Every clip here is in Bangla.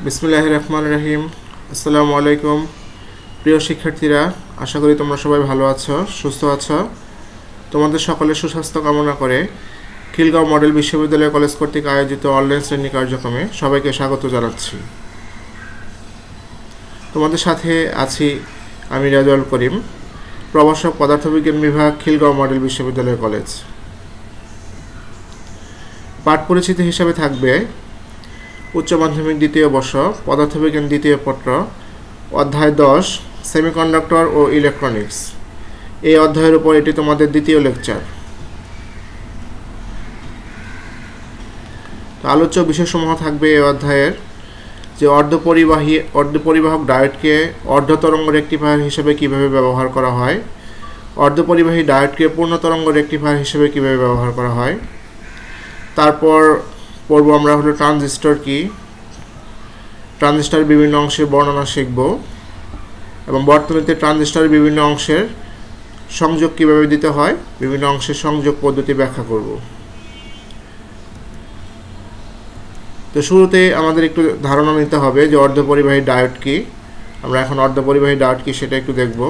বিসমিল্লাহির রহমানির রহিম। আসসালামু আলাইকুম প্রিয় শিক্ষার্থীরা, আশা করি তোমরা সবাই ভালো আছো, সুস্থ আছো। তোমাদের সকলের সুস্বাস্থ্য কামনা করে খিলগাঁও মডেল বিশ্ববিদ্যালয় কলেজ কর্তৃক আয়োজিত অনলাইন শ্রেণী কার্যক্রমে সবাইকে স্বাগত জানাচ্ছি। তোমাদের সাথে আছি আমি রাজওয়াল করিম, প্রভাষক পদার্থবিজ্ঞান বিভাগ, খিলগাঁও মডেল বিশ্ববিদ্যালয় কলেজ। পাঠ পরিচিতি হিসাবে থাকবে উচ্চ মাধ্যমিক দ্বিতীয় বর্ষ পদার্থবিজ্ঞান দ্বিতীয় পত্র অধ্যায় 10 সেমিকন্ডাক্টর ও ইলেকট্রনিক্স। এই অধ্যায়ের উপর এটি তোমাদের দ্বিতীয় লেকচার। আলোচ্য বিষয়সমূহ থাকবে এই অধ্যায়ের যে অর্ধপরিবাহক ডায়োডকে অর্ধতরঙ্গ রেকটিফায়ার হিসেবে কিভাবে ব্যবহার করা হয়, অর্ধপরিবাহী ডায়োডকে পূর্ণ তরঙ্গ রেকটিফায়ার হিসেবে কিভাবে ব্যবহার করা হয়। তারপর পড়ব আমরা হলো ট্রানজিস্টর কি, ট্রানজিস্টর বিভিন্ন অংশের বর্ণনা শিখব এবং বর্তনীতে ট্রানজিস্টর বিভিন্ন অংশের সংযোগ কিভাবে দিতে হয়, বিভিন্ন অংশের সংযোগ পদ্ধতি ব্যাখ্যা করব। তো শুরুতে আমাদের একটু ধারণা নিতে হবে যে অর্ধপরিবাহী ডায়োড কি। আমরা এখন অর্ধপরিবাহী ডায়োড কি সেটা একটু দেখব।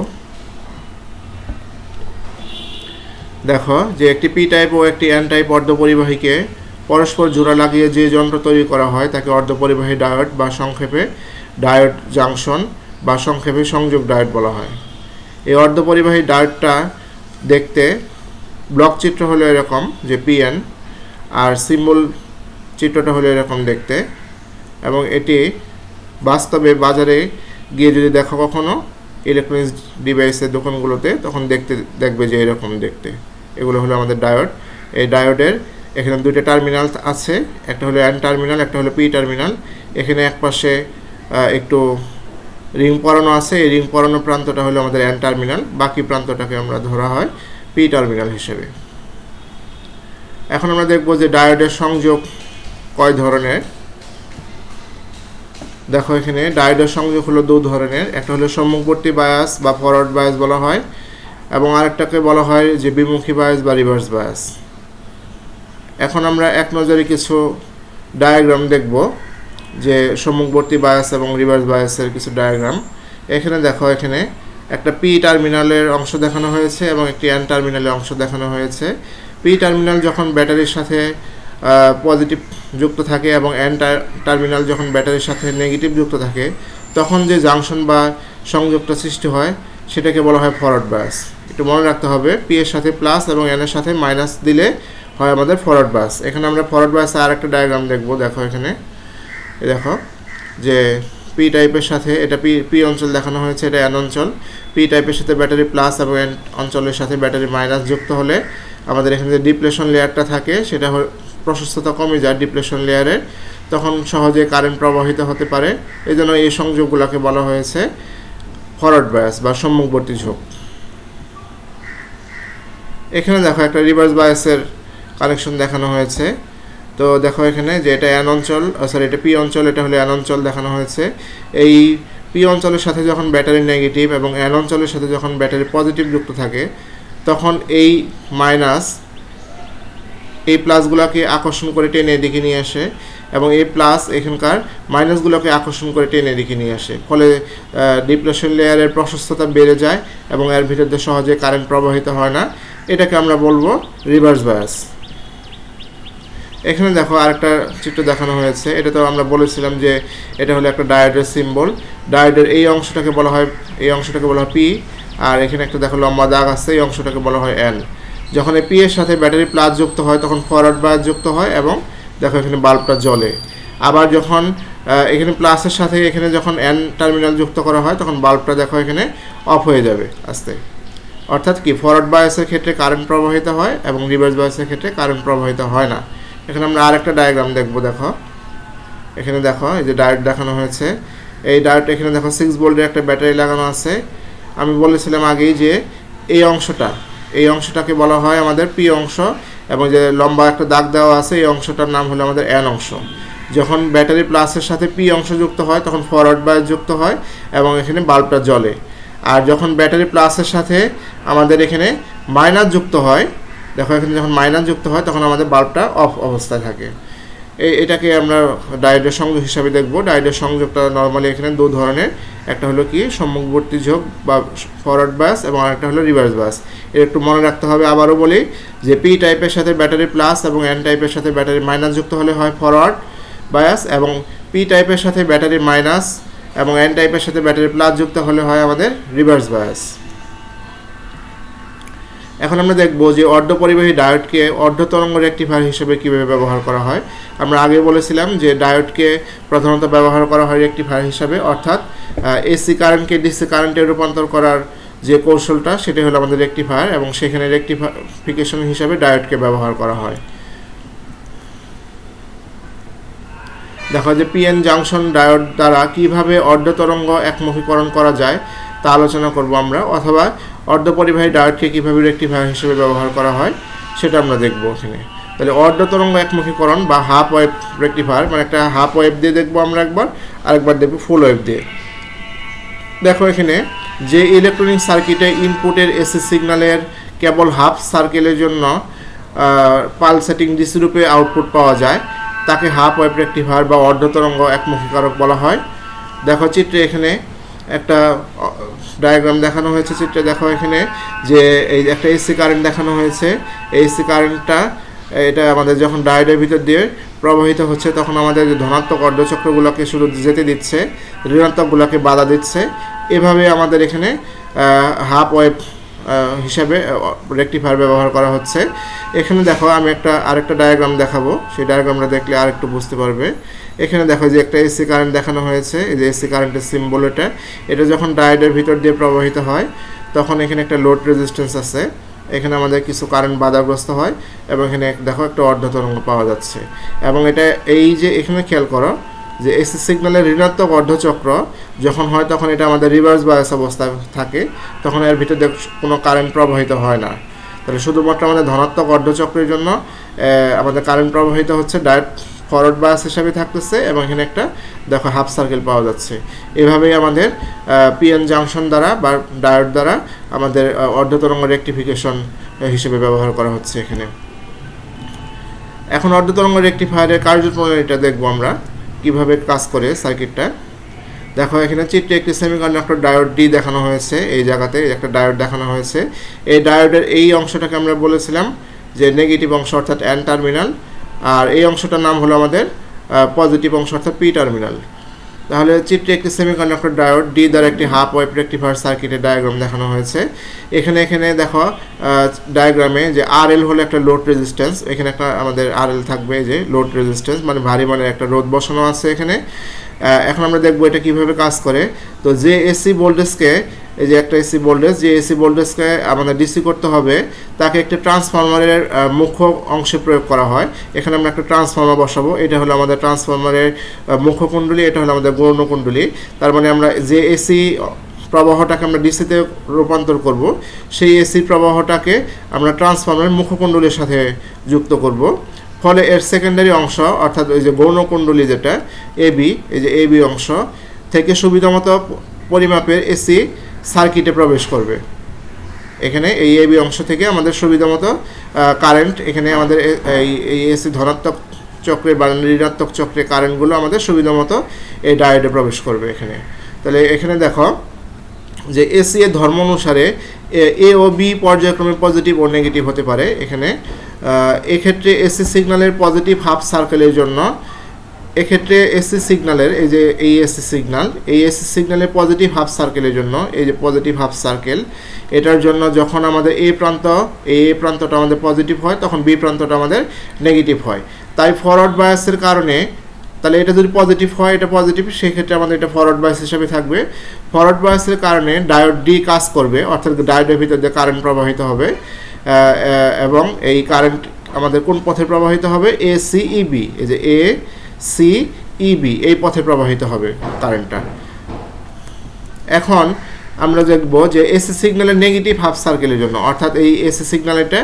দেখো যে একটি পি টাইপ ও একটি এন টাইপ অর্ধপরিবাহীকে পরস্পর জোড়া লাগিয়ে যে যন্ত্র তৈরি করা হয় তাকে অর্ধপরিবাহী ডায়োড বা সংক্ষেপে ডায়োড জাংশন বা সংক্ষেপে সংযোগ ডায়োড বলা হয়। এই অর্ধপরিবাহী ডায়োডটা দেখতে ব্লক চিত্র হলো এরকম যে পিএন, আর সিম্বল চিত্রটা হলো এরকম দেখতে, এবং এটি বাস্তবে বাজারে গিয়ে যদি দেখো কখনো ইলেকট্রনিক্স ডিভাইসের দোকানগুলোতে, তখন দেখবে যে এরকম দেখতে। এগুলো হলো আমাদের ডায়োড। এই ডায়োডের এখানে দুইটা টার্মিনাল আছে, একটা হলো এন টার্মিনাল, একটা হলো পি টার্মিনাল। এখানে একপাশে একটু রিং পরানো আছে, এই রিং পরানো প্রান্তটা হলো আমাদের এন টার্মিনাল, বাকি প্রান্তটাকে আমরা ধরা হয় পি টার্মিনাল হিসেবে। এখন আমরা দেখব যে ডায়োডের সংযোগ কয় ধরনের। দেখো এখানে ডায়োডের সংযোগ হলো দুই ধরনের, একটা হলো সম্মুখবর্তী বায়াস বা ফরওয়ার্ড বায়াস বলা হয়, এবং আরেকটাকে বলা হয় যে বিমুখী বায়াস বা রিভার্স বায়াস। এখন আমরা এক নজরে কিছু ডায়াগ্রাম দেখব যে সম্মুখবর্তী বায়াস এবং রিভার্স বায়াসের কিছু ডায়াগ্রাম। এখানে দেখো, এখানে একটা পি টার্মিনালের অংশ দেখানো হয়েছে এবং একটি এন টার্মিনালের অংশ দেখানো হয়েছে। পি টার্মিনাল যখন ব্যাটারির সাথে পজিটিভ যুক্ত থাকে এবং এন টার্মিনাল যখন ব্যাটারির সাথে নেগেটিভ যুক্ত থাকে, তখন যে জাংশন বা সংযোগটা সৃষ্টি হয় সেটাকে বলা হয় ফরওয়ার্ড বায়াস। একটু মনে রাখতে হবে, পি এর সাথে প্লাস এবং এন এর সাথে মাইনাস দিলে হয় আমাদের ফরওয়ার্ড বায়াস। এখানে আমরা ফরওয়ার্ড বায়াসে আর একটা ডায়াগ্রাম দেখব। দেখো এখানে দেখো যে পি টাইপের সাথে এটা পি অঞ্চল দেখানো হয়েছে, এটা এন অঞ্চল। পি টাইপের সাথে ব্যাটারি প্লাস এবং এন অঞ্চলের সাথে ব্যাটারি মাইনাস যুক্ত হলে আমাদের এখানে যে ডিপ্লেশন লেয়ারটা থাকে সেটা প্রশস্ততা কমে যায় ডিপ্লেশন লেয়ারে, তখন সহজে কারেন্ট প্রবাহিত হতে পারে। এই জন্য এই সংযোগগুলোকে বলা হয়েছে ফরওয়ার্ড বায়াস বা সম্মুখবর্তী ঝোঁক। এখানে দেখো একটা রিভার্স বায়াসের কানেকশন দেখানো হয়েছে। তো দেখো এখানে যে এটা এন অঞ্চল, এটা পি অঞ্চল, এটা হলো এন অঞ্চল দেখানো হয়েছে। এই পি অঞ্চলের সাথে যখন ব্যাটারি নেগেটিভ এবং এন অঞ্চলের সাথে যখন ব্যাটারি পজিটিভ যুক্ত থাকে, তখন এই মাইনাস এই প্লাসগুলোকে আকর্ষণ করে টেনে এদিকে নিয়ে আসে, এবং এই প্লাস এখানকার মাইনাসগুলোকে আকর্ষণ করে টেনে এদিকে নিয়ে আসে। ফলে ডিপ্লেশন লেয়ারের প্রশস্ততা বেড়ে যায় এবং এর ভিতর দিয়ে সহজে কারেন্ট প্রবাহিত হয় না। এটাকে আমরা বলবো রিভার্স বায়াস। এখানে দেখো আরেকটা চিত্র দেখানো হয়েছে। এটা তো আমরা বলেছিলাম যে এটা হলো একটা ডায়োডের সিম্বল। ডায়োডের এই অংশটাকে বলা হয় পি, আর এখানে একটা দেখো লম্বা দাগ আছে, এই অংশটাকে বলা হয় এন। যখন এই পি এর সাথে ব্যাটারি প্লাস যুক্ত হয় তখন ফরওয়ার্ড বায়াস যুক্ত হয় এবং দেখো এখানে বাল্বটা জ্বলে। আবার যখন এখানে প্লাসের সাথে এখানে যখন এন টার্মিনাল যুক্ত করা হয় তখন বাল্বটা দেখো এখানে অফ হয়ে যাবে আস্তে। অর্থাৎ কি, ফরওয়ার্ড বায়াসের ক্ষেত্রে কারেন্ট প্রবাহিত হয় এবং রিভার্স বায়াসের ক্ষেত্রে কারেন্ট প্রবাহিত হয় না। এখানে আমরা আরেকটা ডায়াগ্রাম দেখব। দেখো এখানে দেখো এই যে ডায়োড দেখানো হয়েছে। এই ডায়োড এখানে দেখো 6 ভোল্টের একটা ব্যাটারি লাগানো আছে। আমি বলেছিলাম আগেই যে এই অংশটাকে বলা হয় আমাদের পি অংশ, এবং যে লম্বা একটা দাগ দেওয়া আছে এই অংশটার নাম হলো আমাদের এন অংশ। যখন ব্যাটারি প্লাসের সাথে পি অংশ যুক্ত হয় তখন ফরওয়ার্ড বায়াস যুক্ত হয় এবং এখানে বাল্বটা জ্বলে। আর যখন ব্যাটারি প্লাসের সাথে আমাদের এখানে মাইনাস যুক্ত হয়, দেখো এখানে যখন মাইনাস যুক্ত হয় তখন আমাদের বাল্বটা অফ অবস্থায় থাকে। এটাকে আমরা ডায়োডের সংযোগ হিসাবে দেখব। ডায়োডের সংযোগটা নর্মালি এখানে দু ধরনের, একটা হলো কি সম্মুখবর্তী ঝোঁক বা ফরওয়ার্ড বায়াস এবং আরেকটা হলো রিভার্স বায়াস। এর একটু মনে রাখতে হবে। আবারও বলি যে পি টাইপের সাথে ব্যাটারি প্লাস এবং এন টাইপের সাথে ব্যাটারি মাইনাস যুক্ত হলে হয় ফরওয়ার্ড বায়াস, এবং পি টাইপের সাথে ব্যাটারি মাইনাস এবং এন টাইপের সাথে ব্যাটারি প্লাস যুক্ত হলে হয় আমাদের রিভার্স বায়াস। এখন আমরা দেখব যে অর্ধপরিবাহী ডায়োডকে অর্ধতরঙ্গ রেকটিফায়ার হিসেবে কীভাবে ব্যবহার করা হয়। আমরা আগে বলেছিলাম যে ডায়োডকে প্রধানত ব্যবহার করা হয় রেকটিফায়ার হিসাবে, অর্থাৎ এসি কারেন্টকে ডিসি কারেন্টে রূপান্তর করার যে কৌশলটা সেটাই হলো আমাদের রেকটিফায়ার, এবং সেখানে রেকটিফিকেশন হিসাবে ডায়োডকে ব্যবহার করা হয়। দেখো যে পিএন জাংশন ডায়োড দ্বারা কিভাবে অর্ধতরঙ্গ একমুখীকরণ করা যায় তা আলোচনা করব আমরা, অথবা অর্ধপরিবাহী ডায়োডকে কীভাবে রেকটিফায়ার হিসেবে ব্যবহার করা হয় সেটা আমরা দেখব এখানে। তাহলে অর্ধতরঙ্গ একমুখীকরণ বা হাফ ওয়েভ রেকটিফায়ার, মানে একটা হাফ ওয়েভ দিয়ে দেখবো আমরা একবার, আরেকবার দেখবো ফুল ওয়েভ দিয়ে। দেখো এখানে যে ইলেকট্রনিক সার্কিটে ইনপুটের এসি সিগন্যালের কেবল হাফ সার্কেলের জন্য পালসেটিং ডিসি রূপে আউটপুট পাওয়া যায় তাকে হাফ ওয়েভ রেকটিফায়ার বা অর্ধতরঙ্গ একমুখীকারক বলা হয়। দেখো চিত্রে এখানে একটা ডায়াগ্রাম দেখানো হয়েছে। চিত্রে দেখো এখানে যে এই একটা এসি কারেন্ট দেখানো হয়েছে। এই এসি কারেন্টটা এটা আমাদের যখন ডায়োডের ভিতর দিয়ে প্রবাহিত হচ্ছে তখন আমাদের ধনাত্মক অর্ধচক্রগুলোকে শুধু যেতে দিচ্ছে, ঋণাত্মকগুলোকে বাধা দিচ্ছে। এভাবে আমাদের এখানে হাফ ওয়েভ হিসাবে রেকটিফায়ার ব্যবহার করা হচ্ছে। এখানে দেখো আমি আরেকটা ডায়াগ্রাম দেখাবো, সেই ডায়াগ্রামটা দেখলে আরেকটু বুঝতে পারবে। এখানে দেখো যে একটা এসি কারেন্ট দেখানো হয়েছে, এই যে এসি কারেন্টের সিম্বল এটা যখন ডায়োডের ভিতর দিয়ে প্রবাহিত হয় তখন এখানে একটা লোড রেজিস্ট্যান্স আছে, এখানে আমাদের কিছু কারেন্ট বাধাগ্রস্ত হয় এবং এখানে দেখো একটা অর্ধতরঙ্গ পাওয়া যাচ্ছে। এবং এটা এই যে এখানে খেয়াল করো যে এসি সিগন্যালের ঋণাত্মক অর্ধচক্র যখন হয় তখন এটা আমাদের রিভার্স বায়াস অবস্থায় থাকে, তখন এর ভিতরে কোনো কারেন্ট প্রবাহিত হয় না। তাহলে শুধুমাত্র আমাদের ধনাত্মক অর্ধচক্রের জন্য আমাদের কারেন্ট প্রবাহিত হচ্ছে, ডায়োড ফরওয়ার্ড বায়াস হিসাবে থাকতেছে এবং এখানে একটা দেখো হাফ সার্কেল পাওয়া যাচ্ছে। এভাবেই আমাদের পিএন জাংশন দ্বারা বা ডায়োড দ্বারা আমাদের অর্ধতরঙ্গ রেকটিফিকেশন হিসেবে ব্যবহার করা হচ্ছে এখানে। এখন অর্ধতরঙ্গ রেকটিফায়ারের কার্যপ্রণালীটা দেখবো আমরা কিভাবে কাজ করে সার্কিটটা। দেখো এখানে চিত্রে একটি সেমিকন্ডাক্টর ডায়োড ডি দেখানো হয়েছে, এই জায়গাতে একটা ডায়োড দেখানো হয়েছে। এই ডায়োডের এই অংশটাকে আমরা বলেছিলাম যে নেগেটিভ অংশ অর্থাৎ এন টার্মিনাল, আর এই অংশটার নাম হলো আমাদের পজিটিভ অংশ অর্থাৎ পি টার্মিনাল। তাহলে চিত্রে একটি সেমিকন্ডাক্টর ডায়োড ডি দ্বারা একটি হাফ ওয়েভ রেকটিফায়ার সার্কিটের ডায়াগ্রাম দেখানো হয়েছে। এখানে দেখো ডায়াগ্রামে যে আরএল হলো একটা লোড রেজিস্ট্যান্স, এখানে একটা আমাদের আরএল থাকবে, যে লোড রেজিস্ট্যান্স মানে ভারী মানের একটা রোধ বসানো আছে এখানে। এখন আমরা দেখবো এটা কিভাবে কাজ করে। তো যে এসি ভোল্টেজকে, এই যে একটা এসি ভোল্টেজ, যে এসি ভোল্টেজকে আমাদের ডিসি করতে হবে তাকে একটা ট্রান্সফরমারের মুখ্য অংশে প্রয়োগ করা হয়। এখানে আমরা একটা ট্রান্সফরমার বসাবো, এটা হলো আমাদের ট্রান্সফরমারের মুখ্য কুণ্ডলী, এটা হলো আমাদের গৌণ কুণ্ডলী। তার মানে আমরা যে এসি প্রবাহটাকে আমরা ডিসিতে রূপান্তর করব সেই এসি প্রবাহটাকে আমরা ট্রান্সফরমারের মুখ্য কুণ্ডলীর সাথে যুক্ত করব। ফলে এর সেকেন্ডারি অংশ অর্থাৎ ওই যে গৌণ কুণ্ডলী যেটা এবি, এই যে এবি অংশ থেকে সুবিধামতো পরিমাপের এসি সার্কিটে প্রবেশ করবে। এখানে এই এবি অংশ থেকে আমাদের সুবিধামতো কারেন্ট, এখানে আমাদের এই এসি ধনাত্মক চক্রে বা ঋণাত্মক চক্রে কারেন্টগুলো আমাদের সুবিধামতো এই ডায়োডে প্রবেশ করবে এখানে। তাহলে এখানে দেখো যে এসি এর ধর্ম অনুসারে এ ও বি পর্যায়ক্রমে পজিটিভ ও নেগেটিভ হতে পারে। এখানে এক্ষেত্রে এসি সিগন্যালের পজিটিভ হাফ সার্কেলের জন্য, এক্ষেত্রে এসি সিগন্যালের এই যে এই এসি সিগন্যালের পজিটিভ হাফ সার্কেলের জন্য, এই যে পজিটিভ হাফ সার্কেল, এটার জন্য যখন আমাদের এ প্রান্তটা আমাদের পজিটিভ হয় তখন বি প্রান্তটা আমাদের নেগেটিভ হয়। তাই ফরওয়ার্ড বায়াসের কারণে, তাহলে এটা যদি পজিটিভ হয়, এটা পজিটিভ, সেক্ষেত্রে আমাদের এটা ফরওয়ার্ড বায়াস হিসাবে থাকবে। ফরওয়ার্ড বায়াসের কারণে ডায়োড ডি কাজ করবে, অর্থাৎ ডায়োডের ভিতর দিয়ে কারেন্ট প্রবাহিত হবে এবং এই কারেন্ট আমাদের কোন পথে প্রবাহিত হবে, এসিইবি, এই যে এসিইবি এই পথে প্রবাহিত হবে কারেন্টটা। এখন আমরা দেখব যে এসি সিগন্যালের নেগেটিভ হাফ সার্কেলের জন্য, অর্থাৎ এই এসি সিগন্যাল এটা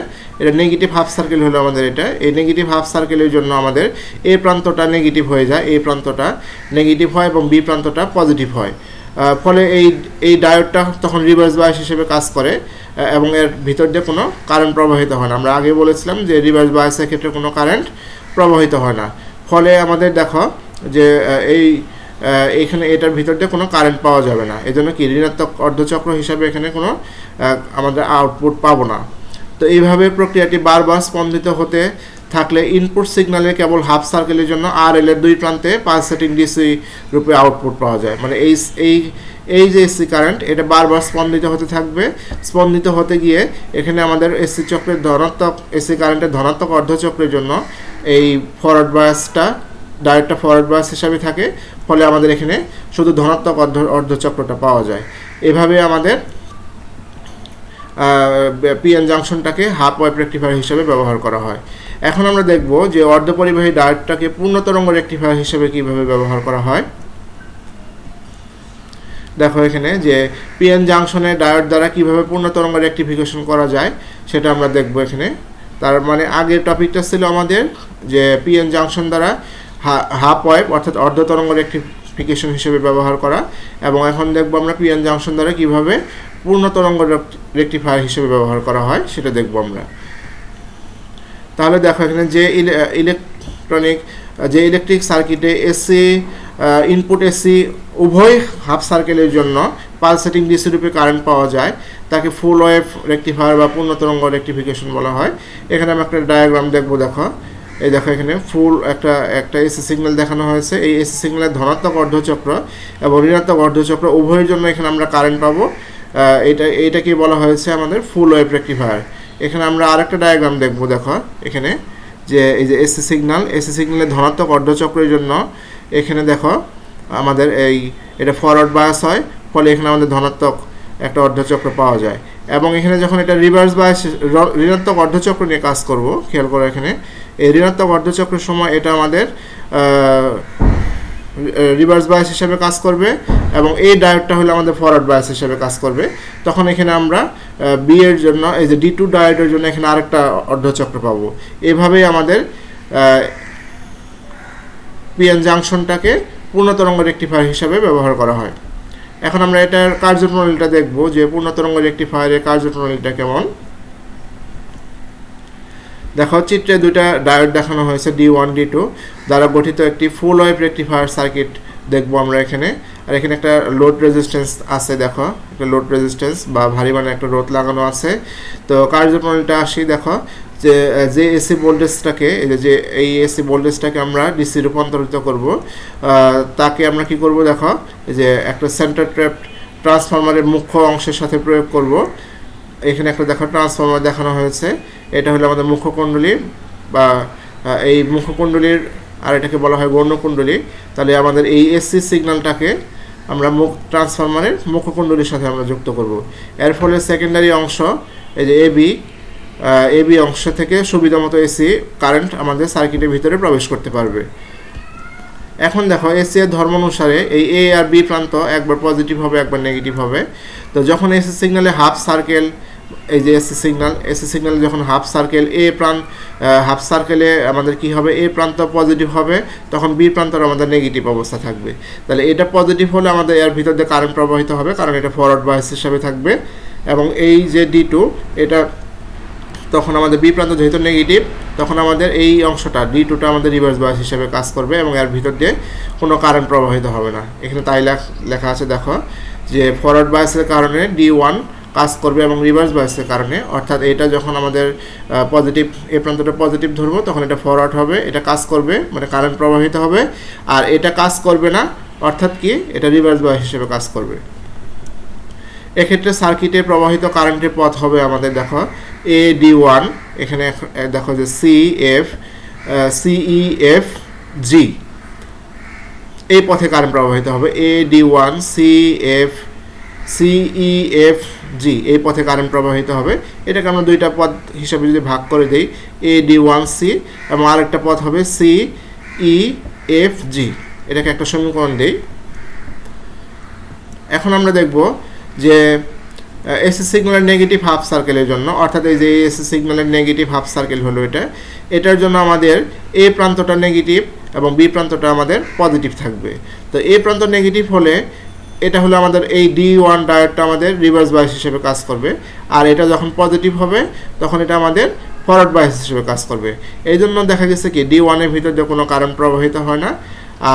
নেগেটিভ হাফ সার্কেল হলো আমাদের এটা, এই নেগেটিভ হাফ সার্কেলের জন্য আমাদের এ প্রান্তটা নেগেটিভ হয়ে যায়, এই প্রান্তটা নেগেটিভ হয় এবং বি প্রান্তটা পজিটিভ হয়। ফলে এই ডায়োডটা তখন রিভার্স বায়াস হিসেবে কাজ করে এবং এর ভিতর দিয়ে কোনো কারেন্ট প্রবাহিত হয় না। আমরা আগে বলেছিলাম যে রিভার্স বায়াসের ক্ষেত্রে কোনো কারেন্ট প্রবাহিত হয় না। ফলে আমাদের দেখো যে এইখানে এটার ভিতর দিয়ে কোনো কারেন্ট পাওয়া যাবে না, এজন্য কি ঋণাত্মক অর্ধচক্র হিসাবে এখানে কোনো আমাদের আউটপুট পাবো না। তো এইভাবে প্রক্রিয়াটি বারবার স্পন্দিত হতে থাকলে ইনপুট সিগন্যালের কেবল হাফ সার্কেলের জন্য RL এর দুই প্রান্তে পালসেটিং ডিসি রূপে আউটপুট পাওয়া যায়। মানে এই যে এসি কারেন্ট এটা বারবার স্পন্দিত হতে থাকবে, স্পন্দিত হতে গিয়ে এখানে আমাদের এসি চক্রের ধনাত্মক এসি কারেন্টের ধনাত্মক অর্ধচক্রের জন্য এই ফরওয়ার্ড বায়াসটা ডায়োডটা ফরওয়ার্ড বায়াস হিসাবে থাকে, ফলে আমাদের এখানে শুধু ধনাত্মক অর্ধচক্রটা পাওয়া যায়। এভাবে আমাদের পিএন জাংশনটাকে হাফ ওয়েভ রেকটিফায়ার হিসেবে ব্যবহার করা হয়। এখন আমরা দেখব যে অর্ধপরিবাহী ডায়োডটাকে পূর্ণ তরঙ্গ রেকটিফায়ার হিসেবে কিভাবে ব্যবহার করা হয়। দেখো এখানে যে পিএন জাংশনে ডায়োড দ্বারা কিভাবে পূর্ণ তরঙ্গ রেকটিফিকেশন করা যায় সেটা আমরা দেখব এখানে। তার মানে আগের টপিকটা ছিল আমাদের যে পিএন জাংশন দ্বারা হাফ ওয়েভ অর্থাৎ অর্ধ তরঙ্গ রেকটিফিকেশন হিসেবে ব্যবহার করা, এবং এখন দেখব আমরা পিএন জাংশন দ্বারা কিভাবে পূর্ণ তরঙ্গ রেকটিফায়ার হিসেবে ব্যবহার করা হয় সেটা দেখব আমরা। তাহলে দেখো এখানে যে ইলেকট্রিক সার্কিটে এসি ইনপুট এসি উভয় হাফ সার্কেলের জন্য পালসেটিং ডিসি রূপে কারেন্ট পাওয়া যায় তাকে ফুল ওয়েভ রেকটিফায়ার বা পূর্ণ তরঙ্গ রেকটিফিকেশন বলা হয়। এখানে আমি একটা ডায়াগ্রাম দেখব। দেখো এখানে ফুল একটা এসি সিগন্যাল দেখানো হয়েছে। এই এসি সিগন্যালের ধনাত্মক অর্ধচক্র এবং ঋণাত্মক অর্ধচক্র উভয়ের জন্য এখানে আমরা কারেন্ট পাবো। এইটাকে বলা হয়েছে আমাদের ফুল ওয়েভ রেকটিফায়ার। এখানে আমরা আরেকটা ডায়াগ্রাম দেখব। দেখো এখানে যে এই যে এসি সিগন্যালের ধনাত্মক অর্ধচক্রের জন্য এখানে দেখো আমাদের এটা ফরওয়ার্ড বায়াস হয়, ফলে এখানে আমাদের ধনাত্মক একটা অর্ধচক্র পাওয়া যায়। এবং এখানে যখন এটা রিভার্স বায়াস ঋণাত্মক অর্ধচক্র নিয়ে কাজ করব, খেয়াল করো এখানে এই ঋণাত্মক অর্ধচক্রের সময় এটা আমাদের রিভার্স বায়াস হিসেবে কাজ করবে এবং এই ডায়োডটা হলো আমাদের ফরওয়ার্ড বায়াস হিসেবে কাজ করবে। তখন এখানে আমরা বি এর জন্য এই যে D2 ডায়োডের জন্য এখানে আরেকটা অর্ধচক্র পাবো। এভাবেই আমাদের পিএন জাংশনটাকে পূর্ণ তরঙ্গ রেকটিফায়ার হিসাবে ব্যবহার করা হয়। এখন আমরা এটার কার্যপ্রণালীটা দেখব যে পূর্ণ তরঙ্গ রেকটিফায়ারের কার্যপ্রণালীটা কেমন। দেখো চিত্রে দুইটা ডায়োড দেখানো হয়েছে D1 D2 দ্বারা গঠিত একটি ফুল ওয়েভ রেকটিফায়ার সার্কিট দেখব আমরা এখানে। আর এখানে একটা লোড রেজিস্ট্যান্স আছে। দেখো একটা লোড রেজিস্ট্যান্স বা ভারী মানে একটা রোধ লাগানো আছে। তো কার্যপ্রণালীটা আসি। দেখো যে এসি ভোল্টেজটাকে এই এসি ভোল্টেজটাকে আমরা ডিসি রূপান্তরিত করব, তাকে আমরা কি করব। দেখো এই যে একটা সেন্টার ট্র্যাপড ট্রান্সফরমারের মুখ্য অংশের সাথে প্রয়োগ করব। এখানে একটা দেখো ট্রান্সফরমার দেখানো হয়েছে। এটা হলো আমাদের মুখ্য কুণ্ডলী বা এই মুখ্য কুণ্ডলীর, আর এটাকে বলা হয় গৌণ কুণ্ডলী। তাহলে আমাদের এই এসি সিগন্যালটাকে আমরা ট্রান্সফরমারের মুখ্য কুণ্ডলীর সাথে আমরা যুক্ত করব। এর ফলে সেকেন্ডারি অংশ এই যে এবি অংশ থেকে সুবিধামতো এসি কারেন্ট আমাদের সার্কিটের ভিতরে প্রবেশ করতে পারবে। এখন দেখো এসি এর ধর্ম অনুসারে এই এ আর বি প্রান্ত একবার পজিটিভ হবে একবার নেগেটিভ হবে। তো যখন এসি সিগন্যালে হাফ সার্কেল এই যে এসি সিগন্যাল যখন হাফ সার্কেলে আমাদের কি হবে, এ প্রান্ত পজিটিভ হবে, তখন বি প্রান্তর আমাদের নেগেটিভ অবস্থা থাকবে। তাহলে এটা পজিটিভ হলে আমাদের এর ভিতর দিয়ে কারেন্ট প্রবাহিত হবে, কারণ এটা ফরওয়ার্ড বায়াস হিসাবে থাকবে। এবং এই যে D2 এটা তখন আমাদের বি প্রান্ত যেহেতু নেগেটিভ, তখন আমাদের এই অংশটা D2টা আমাদের রিভার্স বায়াস হিসেবে কাজ করবে এবং এর ভিতর দিয়ে কোনো কারেন্ট প্রবাহিত হবে না। এখানে তাই লেখা আছে। দেখো যে ফরওয়ার্ড বায়াসের কারণে D1 কাজ করবে এবং রিভার্স বায়াসের কারণে, অর্থাৎ এটা যখন আমাদের পজিটিভ এই প্রান্তটা পজিটিভ ধরবো তখন এটা ফরওয়ার্ড হবে, এটা কাজ করবে মানে কারেন্ট প্রবাহিত হবে। আর এটা কাজ করবে না, অর্থাৎ কি এটা রিভার্স বায়াস হিসেবে কাজ করবে। এক্ষেত্রে সার্কিটে প্রবাহিত কারেন্টের পথ হবে আমাদের দেখো AD1, এখানে দেখো যে CEFG এই পথে কারেন্ট প্রবাহিত হবে। AD1 CEFG এই পথে কারেন্ট প্রবাহিত হবে। এটাকে আমরা দুইটা পথ হিসাবে যদি ভাগ করে দিই, AD1C এবং আরেকটা পথ হবে CEFG, এটাকে একটা সমীকরণ দিই। এখন আমরা দেখব যে এসি সিগন্যালের নেগেটিভ হাফ সার্কেলের জন্য, অর্থাৎ এই যে এসি সিগন্যালের নেগেটিভ হাফ সার্কেল হলো এটার জন্য আমাদের এ প্রান্তটা নেগেটিভ এবং বি প্রান্তটা আমাদের পজিটিভ থাকবে। তো এ প্রান্ত নেগেটিভ হলে এটা হলো আমাদের এই D1 ডায়োডটা আমাদের রিভার্স বায়াস হিসেবে কাজ করবে, আর এটা যখন পজিটিভ হবে তখন এটা আমাদের ফরওয়ার্ড বায়াস হিসেবে কাজ করবে। এই জন্য দেখা গেছে কি D1 এর ভিতর কোনো কারেন্ট প্রবাহিত হয় না,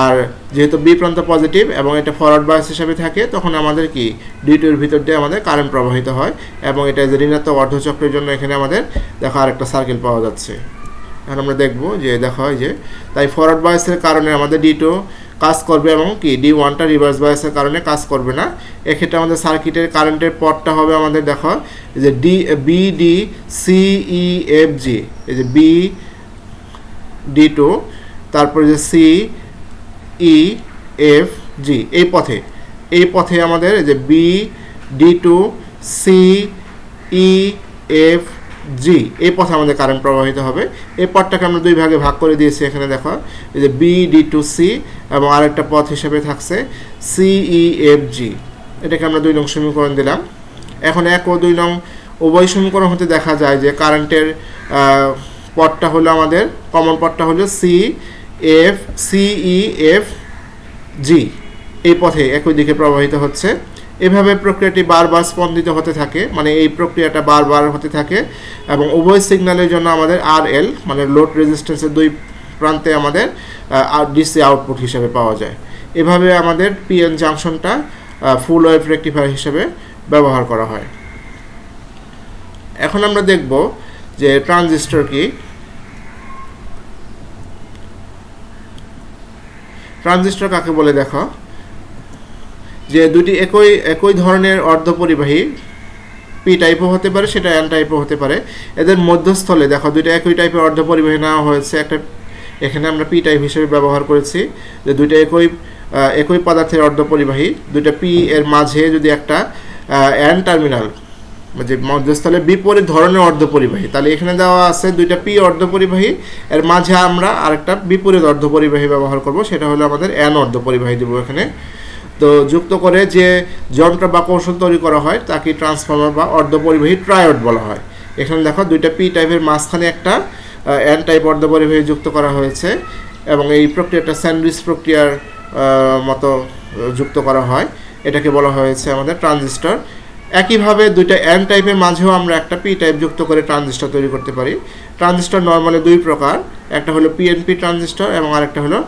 আর যেহেতু বি প্রান্ত পজিটিভ এবং এটা ফরওয়ার্ড বায়াস হিসেবে থাকে, তখন আমাদের কি D2 এর ভিতর দিয়ে আমাদের কারেন্ট প্রবাহিত হয়, এবং এটা যে ঋণাত্মক অর্ধচক্রের জন্য এখানে আমাদের দেখো আরেকটা সার্কেল পাওয়া যাচ্ছে। এখন আমরা দেখব যে দেখা হয় যে তাই ফরওয়ার্ড বায়াসের কারণে আমাদের D2 কাজ করবে এবং কি D1টা রিভার্স বায়াসের কারণে কাজ করবে না। এক্ষেত্রে আমাদের সার্কিটের কারেন্টের পথটা হবে আমাদের দেখো যে BDCEFG, এই যে BD2 তারপরে যে CEFG, এই পথে আমাদের যে BD2CEFG এই পথে আমাদের কারেন্ট প্রবাহিত হবে। এই পথটাকে আমরা দুই ভাগে ভাগ করে দিয়েছি। এখানে দেখো এই যে BD2C এবং আরেকটা পথ হিসেবে থাকছে CEFG, এটাকে আমরা 2 নং সমীকরণ দিলাম। এখন 1 ও 2 নং উভয় সমীকরণ হতে দেখা যায় যে কারেন্টের পথটা হলো আমাদের কমন পথটা হলো CEFG, এই পথে একই দিকে প্রবাহিত হচ্ছে। এভাবে প্রক্রিয়াটি বারবার স্পন্দিত হতে থাকে, মানে এই প্রক্রিয়াটা বারবার হতে থাকে, এবং উভয় সিগন্যালের জন্য আমাদের RL মানে লোড রেজিস্ট্যান্সের দুই প্রান্তে আমাদের ডিসি আউটপুট হিসেবে পাওয়া যায়। এভাবে আমাদের PN জাংশনটা ফুল ওয়েভ রেকটিফায়ার হিসেবে ব্যবহার করা হয়। এখন আমরা দেখব যে ট্রানজিস্টর কি। ট্রানজিস্টর কাকে বলে দেখো, যে দুটি একই ধরনের অর্ধপরিবাহী পি টাইপও হতে পারে, সেটা এন টাইপও হতে পারে। এদের মধ্যস্থলে দেখো দুইটা একই টাইপের অর্ধপরিবাহী নেওয়া হয়েছে, একটা এখানে আমরা পি টাইপ হিসেবে ব্যবহার করেছি, যে দুইটা একই পদার্থের অর্ধপরিবাহী, দুইটা পি এর মাঝে যদি একটা এন টার্মিনাল যে মধ্যস্থলে বিপরীত ধরনের অর্ধপরিবাহী, তাহলে এখানে দেওয়া আছে দুইটা পি অর্ধপরিবাহী, এর মাঝে আমরা আরেকটা বিপরীত অর্ধপরিবাহী ব্যবহার করব, সেটা হলো আমাদের এন অর্ধপরিবাহী দেবো এখানে। তো যুক্ত করে যে যন্ত্র বা কৌশল তৈরি করা হয় তাকে ট্রান্সফর্মার বা অর্ধপরিবাহী ট্রায়োড বলা হয়। এখানে দেখো দুইটা পি টাইপের মাঝখানে একটা এন টাইপ অর্ধপরিবাহী যুক্ত করা হয়েছে, এবং এই প্রক্রিয়াটা স্যান্ডউইচ প্রক্রিয়ার মতো যুক্ত করা হয়, এটাকে বলা হয়েছে আমাদের ট্রানজিস্টর। একইভাবে দুইটা এন টাইপের মাঝেও আমরা একটা পি টাইপ যুক্ত করে ট্রানজিস্টর তৈরি করতে পারি। ট্রানজিস্টর নর্মালি দুই প্রকার, একটা হলো পিএনপি ট্রানজিস্টর এবং আরেকটা হলো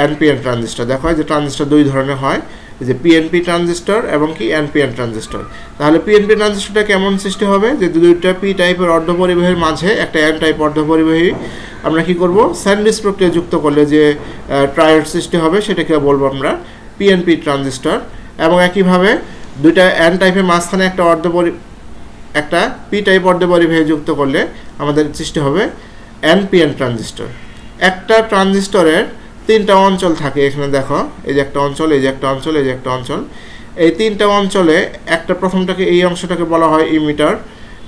এনপিএন ট্রানজিস্টর। দেখো যে ট্রানজিস্টর দুই ধরনের হয়, যে পিএনপি ট্রানজিস্টর এবং কি এনপিএন ট্রানজিস্টর। তাহলে পিএনপি ট্রানজিস্টরটা কেমন সৃষ্টি হবে, যে দুইটা পি টাইপের অর্ধপরিবাহীর মাঝে একটা এন টাইপ অর্ধপরিবাহী আমরা কি করব, স্যান্ডউইচ প্রক্রিয়া যুক্ত করলে যে ট্রায়োড সৃষ্টি হবে সেটাকে বলবো আমরা পিএনপি ট্রানজিস্টর। এবং একইভাবে দুইটা এন টাইপের মাঝখানে একটা পি টাইপ অর্ধপরিবাহী যুক্ত করলে আমাদের সৃষ্টি হবে এনপিএন ট্রানজিস্টর। একটা ট্রানজিস্টরের 3টা অঞ্চল থাকে, এখানে দেখো এই যে একটা অঞ্চল, এই যে একটা অঞ্চল, এই যে একটা অঞ্চল। এই 3টা অঞ্চলে একটা প্রথমটাকে এই অংশটাকে বলা হয় ইমিটার,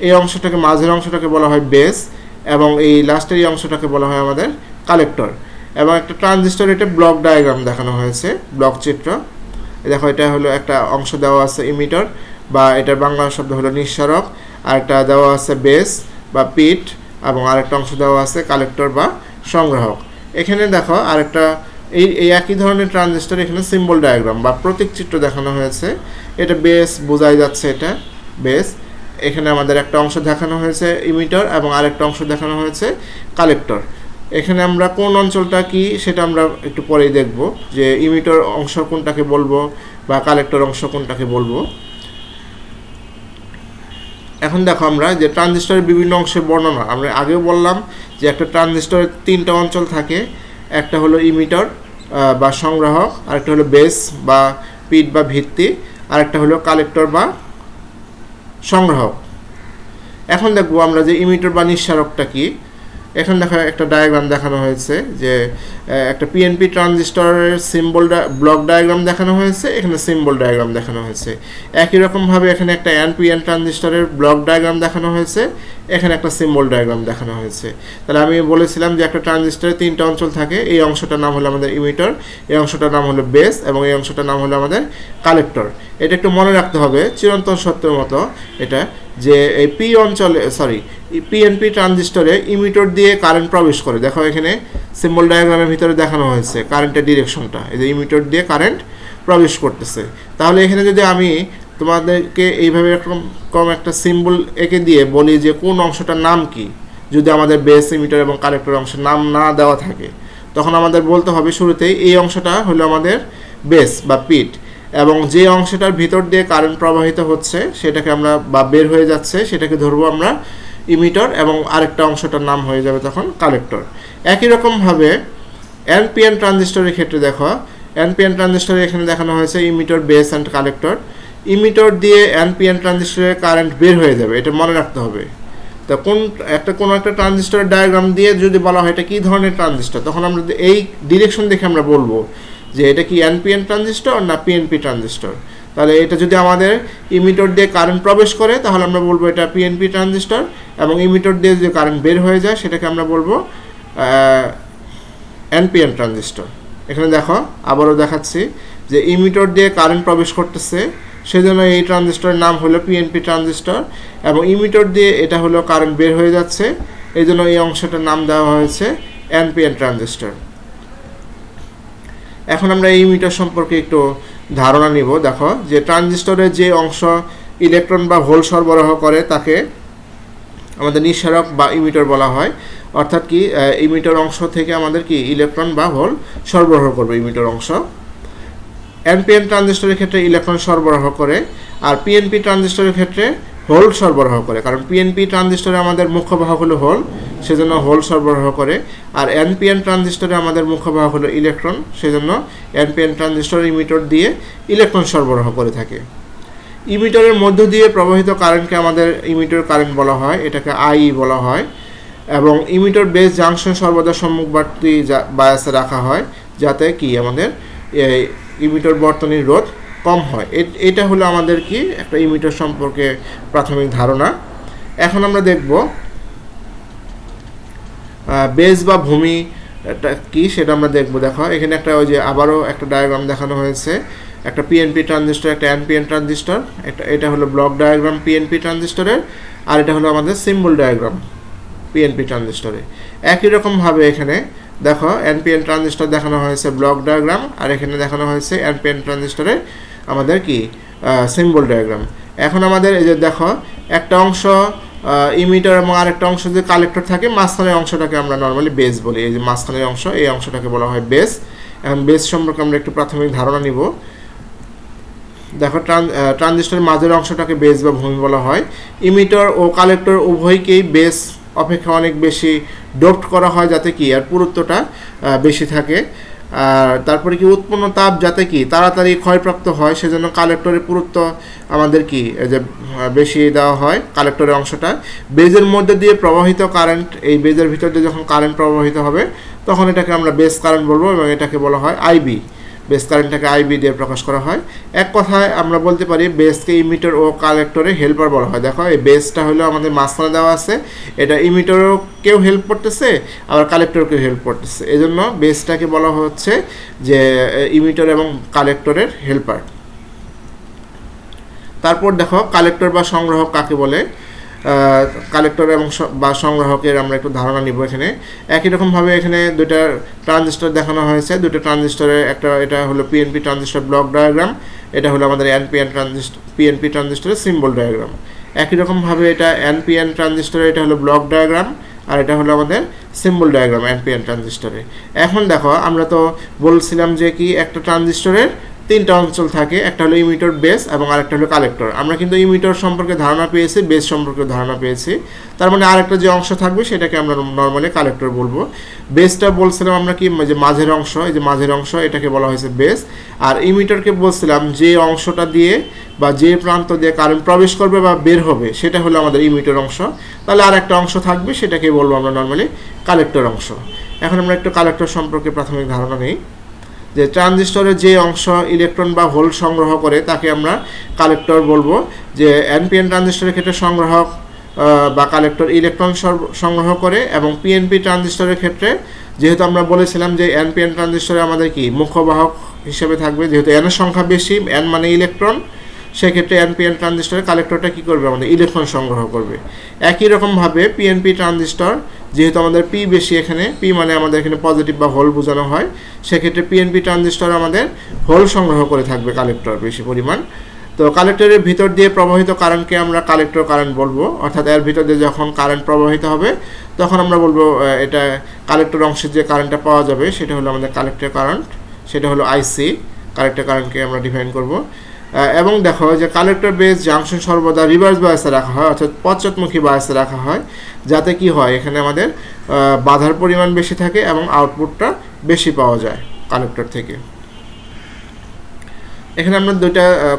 এই অংশটাকে মাঝের অংশটাকে বলা হয় বেস, এবং এই লাস্টের এই অংশটাকে বলা হয় আমাদের কালেক্টর। এবং একটা ট্রানজিস্টর এটা ব্লক ডায়াগ্রাম দেখানো হয়েছে, ব্লক চিত্র। দেখো এটা হলো একটা অংশ দেওয়া আছে ইমিটার, বা এটার বাংলা শব্দ হলো নিঃসারক, আর একটা দেওয়া আছে বেস বা পিট, এবং আরেকটা অংশ দেওয়া আছে কালেক্টর বা সংগ্রাহক। এখানে দেখো আরেকটা এই একই ধরনের ট্রানজিস্টর এখানে সিম্বল ডায়াগ্রাম বা প্রতীক চিত্র দেখানো হয়েছে। এটা বেস বোঝাই যাচ্ছে, এটা বেস। এখানে আমাদের একটা অংশ দেখানো হয়েছে ইমিটার এবং আরেকটা অংশ দেখানো হয়েছে কালেক্টর। এখানে আমরা কোন অঞ্চলটা কি সেটা আমরা একটু পরেই দেখব, যে ইমিটার অংশ কোনটাকে বলবো বা কালেক্টর অংশ কোনটাকে বলবো। এখন দেখো আমরা যে ট্রানজিস্টরের বিভিন্ন অংশের বর্ণনা, আমরা আগেও বললাম যে একটা ট্রানজিস্টরের 3টা অঞ্চল থাকে, একটা হলো ইমিটার বা সংগ্রাহক, আরেকটা হলো বেস বা পিট বা ভিত্তি, আরেকটা হলো কালেক্টর বা সংগ্রাহক। এখন দেখবো আমরা যে ইমিটার বা নিঃসারকটা কি। এখন দেখো একটা ডায়াগ্রাম দেখানো হয়েছে, যে একটা পিএনপি ট্রানজিস্টরের সিম্বল ব্লক ডায়াগ্রাম দেখানো হয়েছে, এখানে সিম্বল ডায়াগ্রাম দেখানো হয়েছে। একই রকমভাবে এখানে একটা এনপিএন ট্রানজিস্টরের ব্লক ডায়াগ্রাম দেখানো হয়েছে, এখানে একটা সিম্বল ডায়াগ্রাম দেখানো হয়েছে। তাহলে আমি বলেছিলাম যে একটা ট্রানজিস্টরের 3টা অঞ্চল থাকে, এই অংশটার নাম হলো আমাদের ইমিটার, এই অংশটার নাম হলো বেস, এবং এই অংশটার নাম হলো আমাদের কালেক্টর। এটা একটু মনে রাখতে হবে, চিরন্তন সত্যের মতো এটা, যে এই পিএনপি ট্রানজিস্টরে ইমিটার দিয়ে কারেন্ট প্রবেশ করে। দেখো এখানে সিম্বল ডায়াগ্রামের ভিতরে দেখানো হয়েছে কারেন্টের ডিরেকশনটা, এই যে ইমিটার দিয়ে কারেন্ট প্রবেশ করতেছে। তাহলে এখানে যদি আমি তোমাদেরকে এইভাবে একটা সিম্বল এঁকে দিয়ে বলি যে কোন অংশটার নাম কি, যদি আমাদের বেস, ইমিটার এবং কালেক্টর অংশের নাম না দেওয়া থাকে, তখন আমাদের বলতে হবে শুরুতেই এই অংশটা হলো আমাদের বেস বা পিট, এবং যে অংশটার ভিতর দিয়ে কারেন্ট প্রবাহিত হচ্ছে সেটাকে আমরা বা বের হয়ে যাচ্ছে সেটাকে ধরবো আমরা ইমিটার, এবং আরেকটা অংশটার নাম হয়ে যাবে তখন কালেক্টর। একই রকমভাবে এনপিএন ট্রানজিস্টরের ক্ষেত্রে দেখো, এনপিএন ট্রানজিস্টরে এখানে দেখানো হয়েছে emitter, base and collector. Emitter দিয়ে এনপিএন ট্রানজিস্টরের কারেন্ট বের হয়ে যাবে, এটা মনে রাখতে হবে। তো কোনো একটা ট্রানজিস্টরের ডায়াগ্রাম দিয়ে যদি বলা হয় এটা কী ধরনের ট্রানজিস্টর, তখন আমরা এই ডিরেকশন দেখে আমরা বলবো যে এটা কি এনপিএন ট্রানজিস্টর না পিএনপি ট্রানজিস্টর। তাহলে এটা যদি আমাদের ইমিটার দিয়ে কারেন্ট প্রবেশ করে তাহলে আমরা বলবো এটা পিএনপি ট্রানজিস্টর, এবং ইমিটার দিয়ে যদি কারেন্ট বের হয়ে যায় সেটাকে আমরা বলবো এনপিএন ট্রানজিস্টর। এখানে দেখো আবারও দেখাচ্ছি যে ইমিটার দিয়ে কারেন্ট প্রবেশ করতেছে, সেজন্য এই ট্রানজিস্টরের নাম হলো পিএনপি ট্রানজিস্টর, এবং ইমিটার দিয়ে এটা হলো কারেন্ট বের হয়ে যাচ্ছে, এই জন্য এই অংশটার নাম দেওয়া হয়েছে এনপিএন ট্রানজিস্টর। এখন আমরা এই ইমিটার সম্পর্কে একটু ধারণা নিব। দেখো যে ট্রানজিস্টরের যে অংশ ইলেকট্রন বা হোল সরবরাহ করে তাকে আমাদের নিঃসারক বা ইমিটার বলা হয়। অর্থাৎ কি ইমিটার অংশ থেকে আমাদের কি ইলেকট্রন বা হোল সরবরাহ করবে ইমিটার অংশ। এনপিএন ট্রানজিস্টরের ক্ষেত্রে ইলেকট্রন সরবরাহ করে, আর পিএনপি ট্রানজিস্টরের ক্ষেত্রে হোল সরবরাহ করে, কারণ পিএনপি ট্রানজিস্টরে আমাদের মুখ্য বাহক হলো হোল, সেজন্য হোল সরবরাহ করে। আর এনপিএন ট্রানজিস্টরে আমাদের মুখ্য বাহক হলো ইলেকট্রন, সেজন্য এনপিএন ট্রানজিস্টর ইমিটার দিয়ে ইলেকট্রন সরবরাহ করে থাকে। ইমিটারের মধ্য দিয়ে প্রবাহিত কারেন্টকে আমাদের ইমিটার কারেন্ট বলা হয়, এটাকে আই বলা হয়। এবং ইমিটার বেস জাংশন সর্বদা সম্মুখবর্তী বায়াসে রাখা হয়, যাতে কি আমাদের ইমিটার বর্তনীর রোধ কম হয়। এটা হলো আমাদের কি একটা ইমিটার সম্পর্কে প্রাথমিক ধারণা। এখন আমরা দেখব বেস বা ভূমি কি সেটা আমরা দেখব। দেখো এখানে একটা ওই যে আবারও একটা ডায়াগ্রাম দেখানো হয়েছে, একটা পিএনপি ট্রানজিস্টর, একটা এনপিএন ট্রানজিস্টর। এটা হলো ব্লক ডায়াগ্রাম পিএনপি ট্রানজিস্টরের, আর এটা হলো আমাদের সিম্বল ডায়াগ্রাম পিএনপি ট্রানজিস্টরে। একই রকমভাবে এখানে দেখো এনপিএন ট্রানজিস্টর দেখানো হয়েছে ব্লক ডায়াগ্রাম, আর এখানে দেখানো হয়েছে এনপিএন ট্রানজিস্টরে আমাদের কি সিম্বল ডায়াগ্রাম। এখন আমাদের এই যে দেখো একটা অংশ ইমিটার এবং আরেকটা অংশ যে কালেক্টর থাকে, মাঝখানের অংশটাকে আমরা নর্মালি বেস বলি। এই যে মাঝখানের অংশ, এই অংশটাকে বলা হয় বেস। এখন বেস সম্পর্কে আমরা একটু প্রাথমিক ধারণা নিব। দেখো ট্রানজিস্টরের মাঝের অংশটাকে বেস বা ভূমি বলা হয়। ইমিটার ও কালেক্টর উভয়কেই বেস অপেক্ষা অনেক বেশি ডোপ্ট করা হয়, যাতে কি আর পুরুত্বটা বেশি থাকে। আর তারপরে কি উৎপন্ন তাপ যাতে কি তাড়াতাড়ি ক্ষয়প্রাপ্ত হয়, সেজন্য কালেক্টরের পুরুত্ব আমাদের কি যে বেশি দেওয়া হয় কালেক্টরের অংশটা। বেজের মধ্যে দিয়ে প্রবাহিত কারেন্ট, এই বেজের ভিতর দিয়ে যখন কারেন্ট প্রবাহিত হবে তখন এটাকে আমরা বেস কারেন্ট বলবো, এবং এটাকে বলা হয় আইবি। বেস কারেন্টটাকে আইবি দিয়ে প্রকাশ করা হয়। এক কথায় আমরা বলতে পারি বেসকে ইমিটার ও কালেক্টরে হেল্পার বলা হয়। দেখো এই বেসটা হলো আমাদের মাঝখানে দেওয়া আছে, এটা ইমিটারও কেউ হেল্প করতেছে আবার কালেক্টরকেও হেল্প করতেছে, এজন্য বেসটাকে বলা হচ্ছে যে ইমিটার এবং কালেক্টরের হেল্পার। তারপর দেখো কালেক্টর বা সংগ্রাহক কাকে বলে। কালেক্টর এবং বা সংগ্রাহকের আমরা একটু ধারণা নিব এখানে। একই রকমভাবে এখানে দুইটা ট্রানজিস্টর দেখানো হয়েছে, দুটো ট্রানজিস্টরের এটা হলো পিএনপি ট্রানজিস্টর ব্লক ডায়াগ্রাম, এটা হলো আমাদের পিএনপি ট্রানজিস্টরের সিম্বল ডায়াগ্রাম। একই রকমভাবে এটা এনপিএন ট্রানজিস্টরের, এটা হলো ব্লক ডায়াগ্রাম, আর এটা হলো আমাদের সিম্বল ডায়াগ্রাম এনপিএন ট্রানজিস্টরে। এখন দেখো আমরা তো বলছিলাম যে কি একটা ট্রানজিস্টরের তিনটা অঞ্চল থাকে, একটা হলো ইমিটার, বেস এবং আরেকটা হলো কালেক্টর। আমরা কিন্তু ইমিটার সম্পর্কে ধারণা পেয়েছি, বেস সম্পর্কে ধারণা পেয়েছি, তার মানে আরেকটা যে অংশ থাকবে সেটাকে আমরা নর্মালি কালেক্টর বলবো। বেসটা বলছিলাম আমরা কি যে মাঝের অংশ, এই যে মাঝের অংশ এটাকে বলা হয়েছে বেস। আর ইমিটারকে বলছিলাম যে অংশটা দিয়ে বা যে প্রান্ত দিয়ে কারেন্ট প্রবেশ করবে বা বের হবে সেটা হলো আমাদের ইমিটার অংশ। তাহলে আর একটা অংশ থাকবে সেটাকে বলবো আমরা নর্মালি কালেক্টর অংশ। এখন আমরা একটু কালেক্টর সম্পর্কে প্রাথমিক ধারণা নিই। যে ট্রানজিস্টরের যে অংশ ইলেকট্রন বা হোল সংগ্রহ করে তাকে আমরা কালেক্টর বলবো। যে এনপিএন ট্রানজিস্টরের ক্ষেত্রে সংগ্রাহক বা কালেক্টর ইলেকট্রন সংগ্রহ করে, এবং পিএনপি ট্রানজিস্টরের ক্ষেত্রে যেহেতু আমরা বলেছিলাম যে এনপিএন ট্রানজিস্টরে আমাদের কি মুখ্য বাহক হিসেবে থাকবে, যেহেতু এনের সংখ্যা বেশি, এন মানে ইলেকট্রন, সেক্ষেত্রে এনপিএন ট্রানজিস্টরের কালেক্টরটা কী করবে আমাদের ইলেকট্রন সংগ্রহ করবে। একই রকমভাবে পিএনপি ট্রানজিস্টর যেহেতু আমাদের পি বেশি, এখানে পি মানে আমাদের এখানে পজিটিভ বা হোল বোঝানো হয়, সেক্ষেত্রে পিএনপি ট্রানজিস্টর আমাদের হোল সংগ্রহ করে থাকবে কালেক্টর বেশি পরিমাণ। তো কালেক্টরের ভিতর দিয়ে প্রবাহিত কারেন্টকে আমরা কালেক্টর কারেন্ট বলবো, অর্থাৎ এর ভিতর দিয়ে যখন কারেন্ট প্রবাহিত হবে তখন আমরা বলবো এটা কালেক্টর অংশের যে কারেন্টটা পাওয়া যাবে সেটা হলো আমাদের কালেক্টর কারেন্ট, সেটা হলো আইসি। কালেক্টর কারেন্টকে আমরা ডিফাইন করব। এবং দেখো যে কালেক্টর বেস জাংশন সর্বদা রিভার্স বায়াসে রাখা হয়, অর্থাৎ পশ্চাৎমুখী বায়াসে রাখা হয়, যাতে কি হয় এখানে আমাদের বাধার পরিমাণ বেশি থাকে এবং আউটপুটটা বেশি পাওয়া যায় কালেক্টর থেকে। এখানে আমরা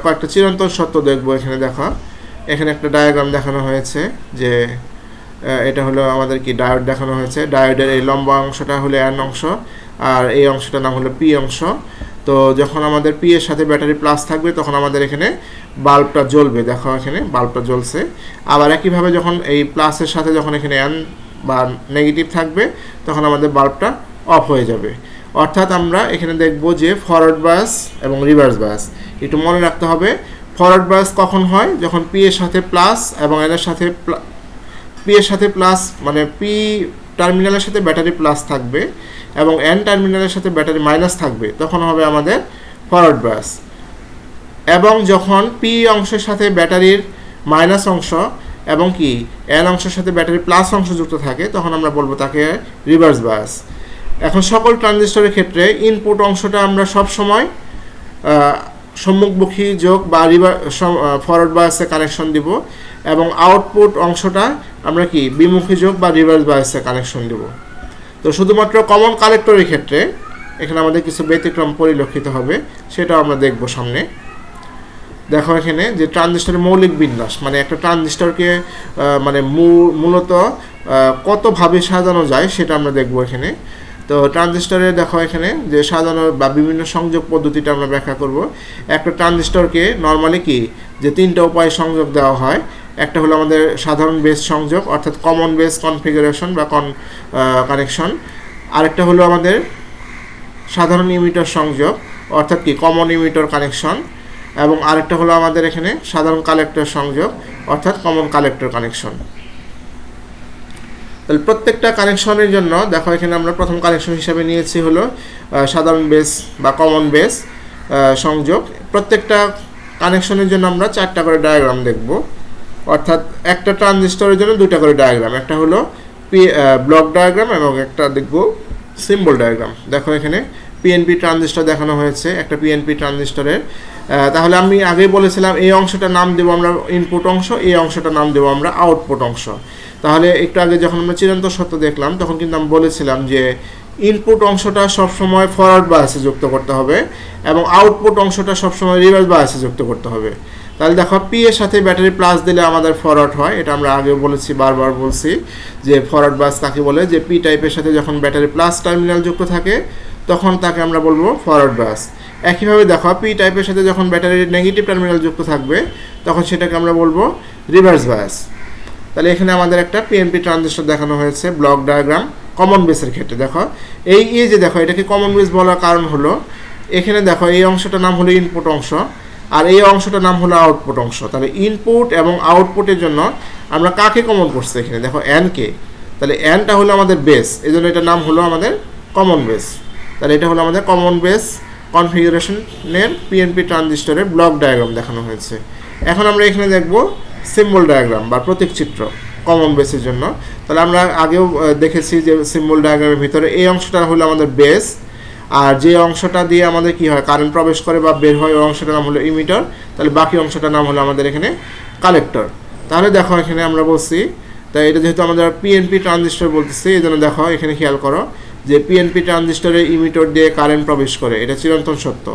কয়েকটা চিরন্তন সত্য দেখব। এখানে দেখো এখানে একটা ডায়াগ্রাম দেখানো হয়েছে যে এটা হলো আমাদের কি ডায়োড দেখানো হয়েছে। ডায়োডের এই লম্বা অংশটা হলো এন অংশ আর এই অংশটার নাম হলো পি অংশ। তো যখন আমাদের পি এর সাথে ব্যাটারি প্লাস থাকবে তখন আমাদের এখানে বাল্বটা জ্বলবে, দেখো এখানে বাল্বটা জ্বলছে। আবার একইভাবে যখন এই প্লাসের সাথে যখন এখানে এন বা নেগেটিভ থাকবে তখন আমাদের বাল্বটা অফ হয়ে যাবে। অর্থাৎ আমরা এখানে দেখব যে ফরওয়ার্ড বায়াস এবং রিভার্স বায়াস। একটু মনে রাখতে হবে ফরওয়ার্ড বায়াস কখন হয়, যখন পি এর সাথে প্লাস এবং এন এর সাথে পি এর সাথে প্লাস মানে পি টার্মিনালের সাথে ব্যাটারি প্লাস থাকবে এবং এন টার্মিনালের সাথে ব্যাটারি মাইনাস থাকবে, তখন হবে আমাদের ফরওয়ার্ড বায়াস। এবং যখন পি অংশের সাথে ব্যাটারির মাইনাস অংশ এবং কি এন অংশের সাথে ব্যাটারির প্লাস অংশ যুক্ত থাকে তখন আমরা বলবো তাকে রিভার্স বায়াস। এখন সকল ট্রানজিস্টরের ক্ষেত্রে ইনপুট অংশটা আমরা সব সময় সম্মুখমুখী যোগ বা ফরওয়ার্ড বায়াসে কানেকশন দিব এবং আউটপুট অংশটা আমরা কি বিমুখী যোগ বা রিভার্স বায়াসে কানেকশন দিব। তো শুধুমাত্র কমন কালেক্টরের ক্ষেত্রে এখানে আমাদের কিছু ব্যতিক্রম পরিলক্ষিত হবে, সেটাও আমরা দেখব সামনে। দেখো এখানে যে ট্রানজিস্টরের মৌলিক বিন্যাস, মানে একটা ট্রানজিস্টরকে মানে মূলত কতভাবে সাজানো যায় সেটা আমরা দেখব এখানে। তো ট্রানজিস্টরে দেখো এখানে যে সাজানো বা বিভিন্ন সংযোগ পদ্ধতিটা আমরা ব্যাখ্যা করব। একটা ট্রানজিস্টরকে নর্মালি কি যে তিনটা উপায়ে সংযোগ দেওয়া হয়। একটা হলো আমাদের সাধারণ বেস সংযোগ, অর্থাৎ কমন বেস কনফিগারেশন বা কানেকশন। আরেকটা হলো আমাদের সাধারণ ইমিটার সংযোগ, অর্থাৎ কি কমন ইমিটার কানেকশন। এবং আরেকটা হলো আমাদের এখানে সাধারণ কালেক্টর সংযোগ, অর্থাৎ কমন কালেক্টর কানেকশন। তাহলে প্রত্যেকটা কানেকশনের জন্য দেখো এখানে আমরা প্রথম কানেকশন হিসাবে নিয়েছি হলো সাধারণ বেস বা কমন বেস সংযোগ। প্রত্যেকটা কানেকশনের জন্য আমরা 4টা করে ডায়াগ্রাম দেখব, অর্থাৎ একটা ট্রানজিস্টরের জন্য 2টা করে ডায়াগ্রাম। একটা হলো ব্লক ডায়াগ্রাম এবং একটা দেখব সিম্বল ডায়াগ্রাম। দেখো এখানে পিএনপি ট্রানজিস্টর দেখানো হয়েছে একটা পিএনপি ট্রানজিস্টরের। তাহলে আমি আগেই বলেছিলাম এই অংশটার নাম দেবো আমরা ইনপুট অংশ, এই অংশটার নাম দেবো আমরা আউটপুট অংশ। তাহলে একটু আগে যখন আমরা চিরন্তন সত্য দেখলাম তখন কিন্তু আমি বলেছিলাম যে ইনপুট অংশটা সবসময় ফরওয়ার্ড বায়াসে যুক্ত করতে হবে এবং আউটপুট অংশটা সবসময় রিভার্স বায়াসে যুক্ত করতে হবে। তাহলে দেখো পি এর সাথে ব্যাটারি প্লাস দিলে আমাদের ফরওয়ার্ড হয়, এটা আমরা আগেও বলেছি, বারবার বলছি যে ফরওয়ার্ড বায়াস তাকে বলে যে পি টাইপের সাথে যখন ব্যাটারি প্লাস টার্মিনাল যুক্ত থাকে তখন তাকে আমরা বলবো ফরওয়ার্ড বায়াস। একইভাবে দেখো পি টাইপের সাথে যখন ব্যাটারির নেগেটিভ টার্মিনাল যুক্ত থাকবে তখন সেটাকে আমরা বলবো রিভার্স বায়াস। তাহলে এখানে আমাদের একটা পিএনপি ট্রানজিস্টর দেখানো হয়েছে ব্লক ডায়াগ্রাম কমন বেসের ক্ষেত্রে। দেখো এই যে দেখো এটাকে কমন বেস বলার কারণ হলো এখানে দেখো এই অংশটার নাম হলো ইনপুট অংশ আর এই অংশটার নাম হলো আউটপুট অংশ। তাহলে ইনপুট এবং আউটপুটের জন্য আমরা কাকে কমন করছি এখানে দেখো এন কে। তাহলে এনটা হলো আমাদের বেস, এই জন্য এটার নাম হলো আমাদের কমন বেস। তাহলে এটা হলো আমাদের কমন বেস কনফিগারেশনের পিএনপি ট্রানজিস্টরের ব্লক ডায়াগ্রাম দেখানো হয়েছে। এখন আমরা এখানে দেখব সিম্বল ডায়াগ্রাম বা প্রতীক চিত্র কমন বেসের জন্য। তাহলে আমরা আগেও দেখেছি যে সিম্বল ডায়াগ্রামের ভিতরে এই অংশটা হলো আমাদের বেস, আর যে অংশটা দিয়ে আমাদের কি হয় কারেন্ট প্রবেশ করে বা বের হয় ওই অংশটার নাম হলো ইমিটার। তাহলে বাকি অংশটার নাম হলো আমাদের এখানে কালেক্টর। তাহলে দেখো এখানে আমরা বলছি, তাই এটা যেহেতু আমাদের পিএনপি ট্রানজিস্টর বলতেছি এই জন্য দেখো এখানে খেয়াল করো যে পিএনপি ট্রানজিস্টরের ইমিটর দিয়ে কারেন্ট প্রবেশ করে, এটা চিরন্তন সত্য।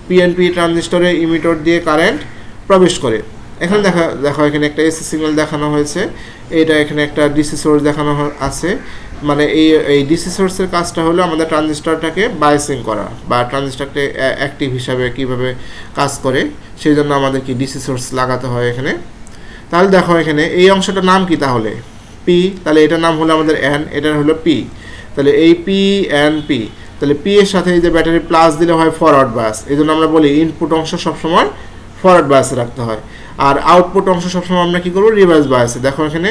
পিএনপি ট্রানজিস্টরের ইমিটর দিয়ে কারেন্ট প্রবেশ করে। এখানে দেখো এখানে একটা এসি সিগন্যাল দেখানো হয়েছে, এটা এখানে একটা ডিসি সোর্স দেখানো আছে। মানে এই ডিসি সোর্সের কাজটা হলো আমাদের ট্রানজিস্টরটাকে বায়াসিং করা বা ট্রানজিস্টরকে অ্যাক্টিভ হিসাবে কীভাবে কাজ করে সেই জন্য আমাদের কি ডিসি সোর্স লাগাতে হয় এখানে। তাহলে দেখো এখানে এই অংশটার নাম কি তাহলে পি, তাহলে এটার নাম হলো আমাদের এন, এটার হলো পি। তাহলে এই পি এন পি, তাহলে পি এর সাথে এই যে ব্যাটারি প্লাস দিলে হয় ফরওয়ার্ড বায়াস, এই জন্য আমরা বলি ইনপুট অংশ সবসময় ফরওয়ার্ড বায়াসে রাখতে হয় আর আউটপুট অংশ সবসময় আমরা কী করবো রিভার্স বায়াসে। দেখো এখানে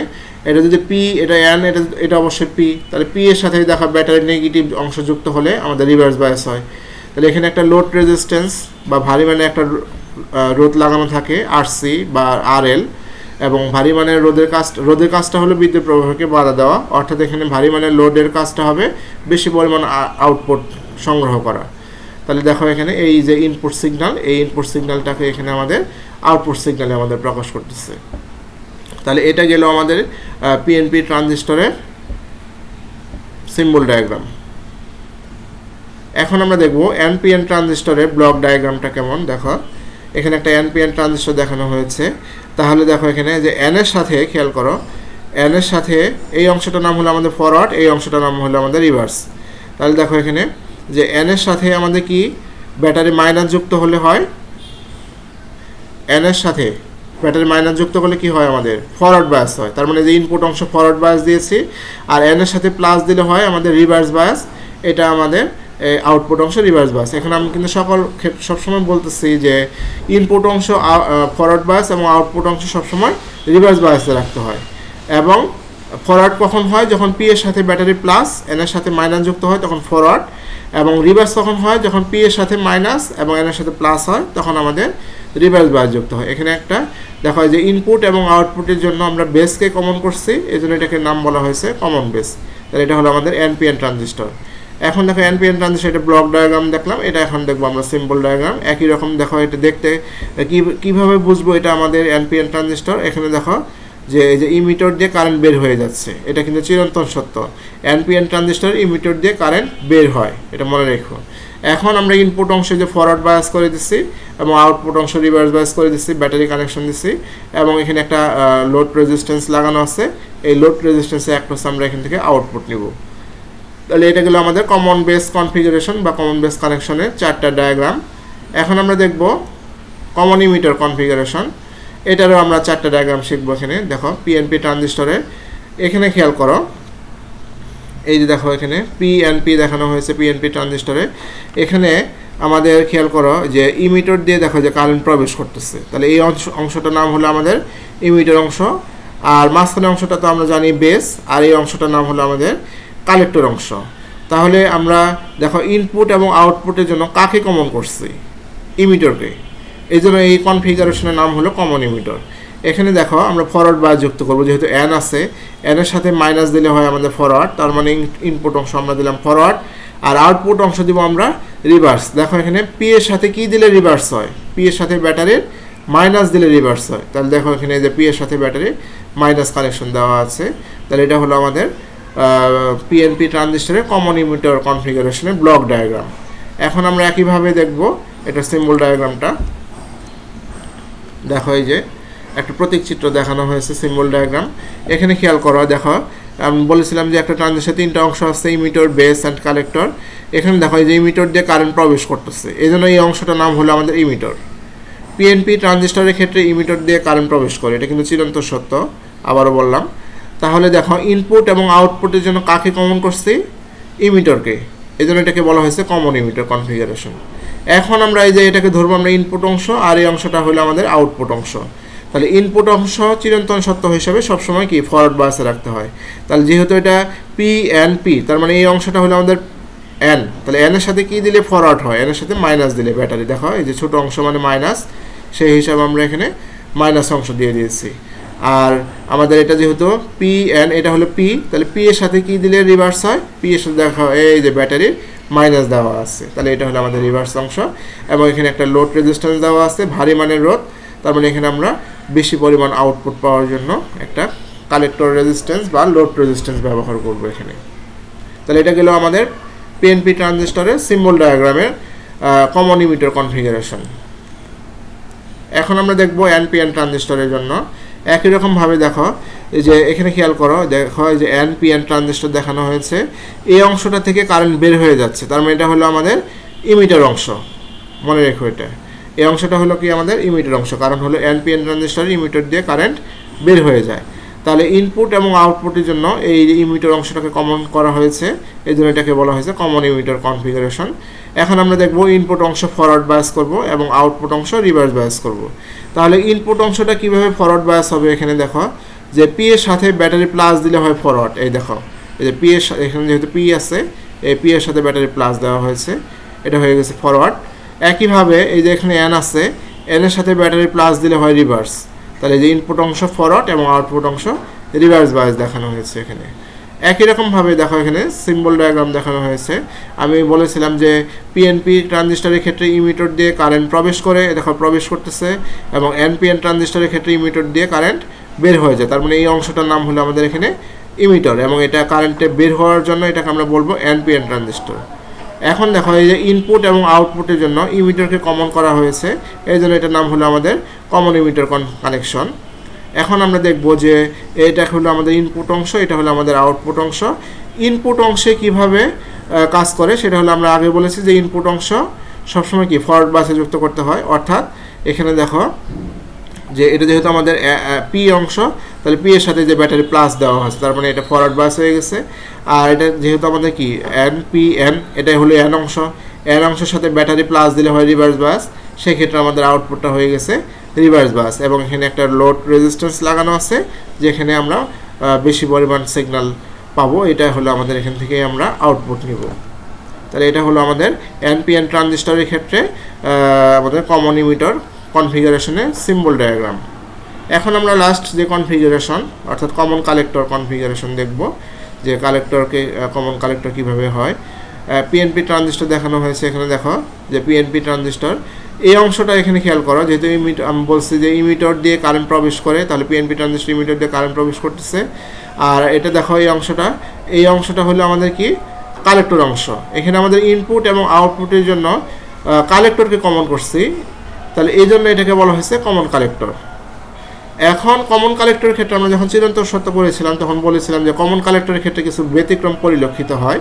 এটা যদি পি এটা এন এটা অবশ্যই পি, তাহলে পি এর সাথে দেখো ব্যাটারির নেগেটিভ অংশ যুক্ত হলে আমাদের রিভার্স বায়াস হয়। তাহলে এখানে একটা লোড রেজিস্ট্যান্স বা ভারী মানে একটা রোধ লাগানো থাকে আরসি বা আরএল, এবং ভারী মানের রোধের কাজটা হলো বিদ্যুৎ প্রবাহকে বাধা দেওয়া, অর্থাৎ এখানে ভারী মানের লোডের কাজটা হবে বেশি পরিমাণ আউটপুট সংগ্রহ করা। তাহলে দেখো এখানে এই যে ইনপুট সিগন্যাল, এই ইনপুট সিগন্যালটাকে এখানে আমাদের আউটপুট সিগন্যালে আমাদের প্রকাশ করতেছে। তাহলে এটা গেল আমাদের পিএনপি ট্রানজিস্টরের সিম্বল ডায়াগ্রাম। এখন আমরা দেখব এনপিএন ট্রানজিস্টরের ব্লক ডায়াগ্রামটা কেমন। দেখো এখানে একটা এনপিএন ট্রানজিস্টর দেখানো হয়েছে। তাহলে দেখো এখানে যে এন এর সাথে খেয়াল করো, এন এর সাথে এই অংশটার নাম হলো আমাদের ফরওয়ার্ড, এই অংশটার নাম হলো আমাদের রিভার্স। তাহলে দেখো এখানে যে এন এর সাথে আমাদের কি ব্যাটারি মাইনাস যুক্ত হলে হয়, এন এর সাথে ব্যাটারি মাইনাস যুক্ত করলে কি হয় আমাদের ফরওয়ার্ড বায়াস হয়। তার মানে যে ইনপুট অংশ ফরওয়ার্ড বায়াস দিয়েছি, আর এন এর সাথে প্লাস দিলে হয় আমাদের রিভার্স বায়াস, এটা আমাদের আউটপুট অংশ রিভার্স বায়াস। এখানে আমি কিন্তু সবসময় বলতেছি যে ইনপুট অংশ ফরওয়ার্ড বায়াস এবং আউটপুট অংশ সবসময় রিভার্স বায়াসে রাখতে হয়। এবং ফরওয়ার্ড কখন হয়, যখন পি এর সাথে ব্যাটারি প্লাস এন এর সাথে মাইনাস যুক্ত হয় তখন ফরওয়ার্ড, এবং রিভার্স তখন হয় যখন পি এর সাথে মাইনাস এবং এন এর সাথে প্লাস হয় তখন আমাদের রিভার্স বায়াস যুক্ত হয়। এখানে একটা দেখা হয় যে ইনপুট এবং আউটপুটের জন্য আমরা বেসকে কমন করছি, এই জন্য এটাকে নাম বলা হয়েছে কমন বেস। তাহলে এটা হলো আমাদের এনপিএন ট্রানজিস্টর। এখন দেখো এনপিএন ট্রানজিস্টর, এটা ব্লক ডায়াগ্রাম দেখলাম, এটা এখন দেখবো আমরা সিম্বল ডায়াগ্রাম। একই রকম দেখো এটা দেখতে কীভাবে বুঝবো এটা আমাদের এনপিএন ট্রানজিস্টর। এখানে দেখো যে এই যে ইমিটার দিয়ে কারেন্ট বের হয়ে যাচ্ছে, এটা কিন্তু চিরন্তন সত্য। এনপিএন ট্রানজিস্টর ইমিটার দিয়ে কারেন্ট বের হয়, এটা মনে রেখো। এখন আমরা ইনপুট অংশে যে ফরওয়ার্ড বায়াস করে দিচ্ছি এবং আউটপুট অংশ রিভার্স বায়াস করে দিচ্ছি, ব্যাটারি কানেকশন দিচ্ছি, এবং এখানে একটা লোড রেজিস্ট্যান্স লাগানো আছে। এই লোড রেজিস্ট্যান্সে একটা আমরা এখান থেকে আউটপুট নিব। তাহলে এটা গেলো আমাদের কমন বেস কনফিগারেশন বা কমন বেস কানেকশনের 4টা ডায়াগ্রাম। এখন আমরা দেখব কমন ইমিটার কনফিগারেশন, এটারও আমরা 4টা ডায়াগ্রাম শিখবো। এখানে দেখো পিএনপি ট্রানজিস্টরে, এখানে খেয়াল করো এই যে দেখো এখানে পিএনপি দেখানো হয়েছে পিএনপি ট্রানজিস্টরে। এখানে আমাদের খেয়াল করো যে ইমিটার দিয়ে দেখো যে কারেন্ট প্রবেশ করতেছে, তাহলে এই অংশটার নাম হলো আমাদের ইমিটার অংশ, আর মাঝখানের অংশটা তো আমরা জানি বেস, আর এই অংশটার নাম হলো আমাদের কালেক্টর অংশ। তাহলে আমরা দেখো ইনপুট এবং আউটপুটের জন্য কাকে কমন করছি, ইমিটারকে, এই জন্য এই কনফিগারেশনের নাম হলো কমন ইমিটার। এখানে দেখো আমরা ফরওয়ার্ড বায়াস যুক্ত করবো, যেহেতু এন আছে, এন এর সাথে মাইনাস দিলে হয় আমাদের ফরওয়ার্ড, তার মানে ইনপুট অংশ আমরা দিলাম ফরওয়ার্ড, আর আউটপুট অংশ দিব আমরা রিভার্স। দেখো এখানে পি এর সাথে কি দিলে রিভার্স হয়, পি এর সাথে ব্যাটারির মাইনাস দিলে রিভার্স হয়। তাহলে দেখো এখানে যে পি এর সাথে ব্যাটারি মাইনাস কানেকশন দেওয়া আছে। তাহলে এটা হলো আমাদের পিএনপি ট্রানজিস্টরের কমন ইমিটার কনফিগারেশনের ব্লক ডায়াগ্রাম। এখন আমরা একইভাবে দেখব এটা সিম্বল ডায়াগ্রামটা। দেখো এই যে একটা প্রতীক চিত্র দেখানো হয়েছে সিম্বল ডায়াগ্রাম। এখানে খেয়াল করো, দেখো আমি বলেছিলাম যে একটা ট্রানজিস্টর 3টা অংশ আছে, ইমিটার, বেস অ্যান্ড কালেক্টর। এখানে দেখো এই যে ইমিটার দিয়ে কারেন্ট প্রবেশ করতেছে, এই জন্য এই অংশটার নাম হলো আমাদের ইমিটার। পিএনপি ট্রানজিস্টরের ক্ষেত্রে ইমিটার দিয়ে কারেন্ট প্রবেশ করে, এটা কিন্তু চিরন্তন সত্য, আবারও বললাম। তাহলে দেখো ইনপুট এবং আউটপুটের জন্য কাকে কমন করছি, ইমিটারকে, এই জন্য এটাকে বলা হয়েছে কমন ইমিটার কনফিগারেশন। এখন আমরা এই যে এটাকে ধরবো আমরা ইনপুট অংশ, আর এই অংশটা হলো আমাদের আউটপুট অংশ। তাহলে ইনপুট অংশ চিরন্তন সত্য হিসাবে সবসময় কি ফরওয়ার্ড বায়াসে রাখতে হয়। তাহলে যেহেতু এটা পিএনপি, তার মানে এই অংশটা হলো আমাদের এন, তাহলে এন এর সাথে কি দিলে ফরওয়ার্ড হয়, এন এর সাথে মাইনাস দিলে ব্যাটারি, দেখো এই যে ছোট অংশ মানে মাইনাস, সেই হিসাবে আমরা এখানে মাইনাস অংশ দিয়ে দিয়েছি। আর আমাদের এটা যেহেতু পি এন, এটা হলো পি, তাহলে পি এর সাথে কি দিলে রিভার্স হয়, পি এর সাথে দেখো এই যে ব্যাটারির মাইনাস দেওয়া আছে, তাহলে এটা হলো আমাদের রিভার্স অংশ। এবং এখানে একটা লোড রেজিস্ট্যান্স দেওয়া আছে, ভারী মানের রোধ, তার মানে এখানে আমরা বেশি পরিমাণ আউটপুট পাওয়ার জন্য একটা কালেক্টর রেজিস্ট্যান্স বা লোড রেজিস্ট্যান্স ব্যবহার করব এখানে। তাহলে এটা গেল আমাদের পিএনপি ট্রানজিস্টরের সিম্বল ডায়াগ্রামের কমন ইমিটার কনফিগারেশন। এখন আমরা দেখব এনপিএন ট্রানজিস্টরের জন্য। একই রকমভাবে দেখো এই যে এখানে খেয়াল করো, দেখো এই যে এনপিএন ট্রানজিস্টর দেখানো হয়েছে, এই অংশটা থেকে কারেন্ট বের হয়ে যাচ্ছে, তার মানে এটা হলো আমাদের ইমিটার অংশ, মনে রেখো এটা। এই অংশটা হলো কি আমাদের ইমিটার অংশ, কারণ হলো এনপিএন ট্রানজিস্টরের ইমিটার দিয়ে কারেন্ট বের হয়ে যায়। তাহলে ইনপুট এবং আউটপুটের জন্য এই ইমিটার অংশটাকে কমন করা হয়েছে, এই জন্য এটাকে বলা হয়েছে কমন ইমিটার কনফিগারেশন। এখন আমরা দেখব ইনপুট অংশ ফরওয়ার্ড বায়াস করব এবং আউটপুট অংশ রিভার্স বায়াস করব। তাহলে ইনপুট অংশটা কিভাবে ফরওয়ার্ড বায়াস হবে, এখানে দেখো যে পি এর সাথে ব্যাটারি প্লাস দিলে হয় ফরওয়ার্ড, এই দেখো এই যে পি এর, এখানে যেহেতু পি আছে, এই পি এর সাথে ব্যাটারি প্লাস দেওয়া হয়েছে, এটা হয়ে গেছে ফরওয়ার্ড। একইভাবে এই যে এখানে এন আছে, এন এর সাথে ব্যাটারি প্লাস দিলে হয় রিভার্স। তাহলে যে ইনপুট অংশ ফরওয়ার্ড এবং আউটপুট অংশ রিভার্স বায়াস দেখানো হয়েছে এখানে। একই রকমভাবে দেখো এখানে সিম্বল ডায়াগ্রাম দেখানো হয়েছে। আমি বলেছিলাম যে পিএনপি ট্রানজিস্টরের ক্ষেত্রে ইমিটর দিয়ে কারেন্ট প্রবেশ করে, দেখো প্রবেশ করতেছে, এবং এনপিএন ট্রানজিস্টরের ক্ষেত্রে ইমিটর দিয়ে কারেন্ট বের হয়ে যায়। তার মানে এই অংশটার নাম হলো আমাদের এখানে ইমিটর, এবং এটা কারেন্টে বের হওয়ার জন্য এটাকে আমরা বলবো এনপিএন ট্রানজিস্টর। এখন দেখো এই যে ইনপুট এবং আউটপুটের জন্য ইমিটরকে কমন করা হয়েছে, এই জন্য এটার নাম হলো আমাদের কমন ইমিটর কানেকশন। এখন আমরা দেখব যে এটা হলো আমাদের ইনপুট অংশ, এটা হলো আমাদের আউটপুট অংশ। ইনপুট অংশে কিভাবে কাজ করে সেটা হলো আমরা আগে বলেছি যে ইনপুট অংশ সবসময় কি ফরওয়ার্ড বাসে যুক্ত করতে হয়। অর্থাৎ এখানে দেখো যে এটা যেহেতু আমাদের পি অংশ, তাহলে পি এর সাথে যে ব্যাটারি প্লাস দেওয়া হয়েছে, তার মানে এটা ফরওয়ার্ড বাস হয়ে গেছে। আর এটা যেহেতু আমাদের কি এন পি এন, এটাই হলো এন অংশ, এন অংশের সাথে ব্যাটারি প্লাস দিলে হয় রিভার্স বাস, সেক্ষেত্রে আমাদের আউটপুটটা হয়ে গেছে রিভার্স বাস। এবং এখানে একটা লোড রেজিস্ট্যান্স লাগানো আছে যেখানে আমরা বেশি পরিমাণ সিগন্যাল পাবো, এটা হলো আমাদের এখান থেকে আমরা আউটপুট নিব। তাহলে এটা হলো আমাদের এনপিএন ট্রানজিস্টরের ক্ষেত্রে আমাদের কমন ইমিটর কনফিগারেশনের সিম্বল ডায়াগ্রাম। এখন আমরা লাস্ট যে কনফিগারেশন অর্থাৎ কমন কালেক্টর কনফিগারেশন দেখব, যে কালেক্টরকে কমন কালেক্টর কিভাবে হয়। পিএনপি ট্রানজিস্টর দেখানো হয়েছে এখানে, দেখো যে পিএনপি ট্রানজিস্টর এই অংশটা এখানে খেয়াল করো, যেহেতু আমি বলছি যে ইমিটর দিয়ে কারেন্ট প্রবেশ করে, তাহলে পিএনপি ট্রানজিস্টর ইমিটর দিয়ে কারেন্ট প্রবেশ করতেছে। আর এটা দেখো এই অংশটা হলো আমাদের কি কালেক্টর অংশ। এখানে আমাদের ইনপুট এবং আউটপুটের জন্য কালেক্টরকে কমন করছি, তাহলে এই জন্য এটাকে বলা হয়েছে কমন কালেক্টর। এখন কমন কালেক্টরের ক্ষেত্রে আমরা যখন চিরন্তর সত্য পড়েছিলাম তখন বলেছিলাম যে কমন কালেক্টরের ক্ষেত্রে কিছু ব্যতিক্রম পরিলক্ষিত হয়।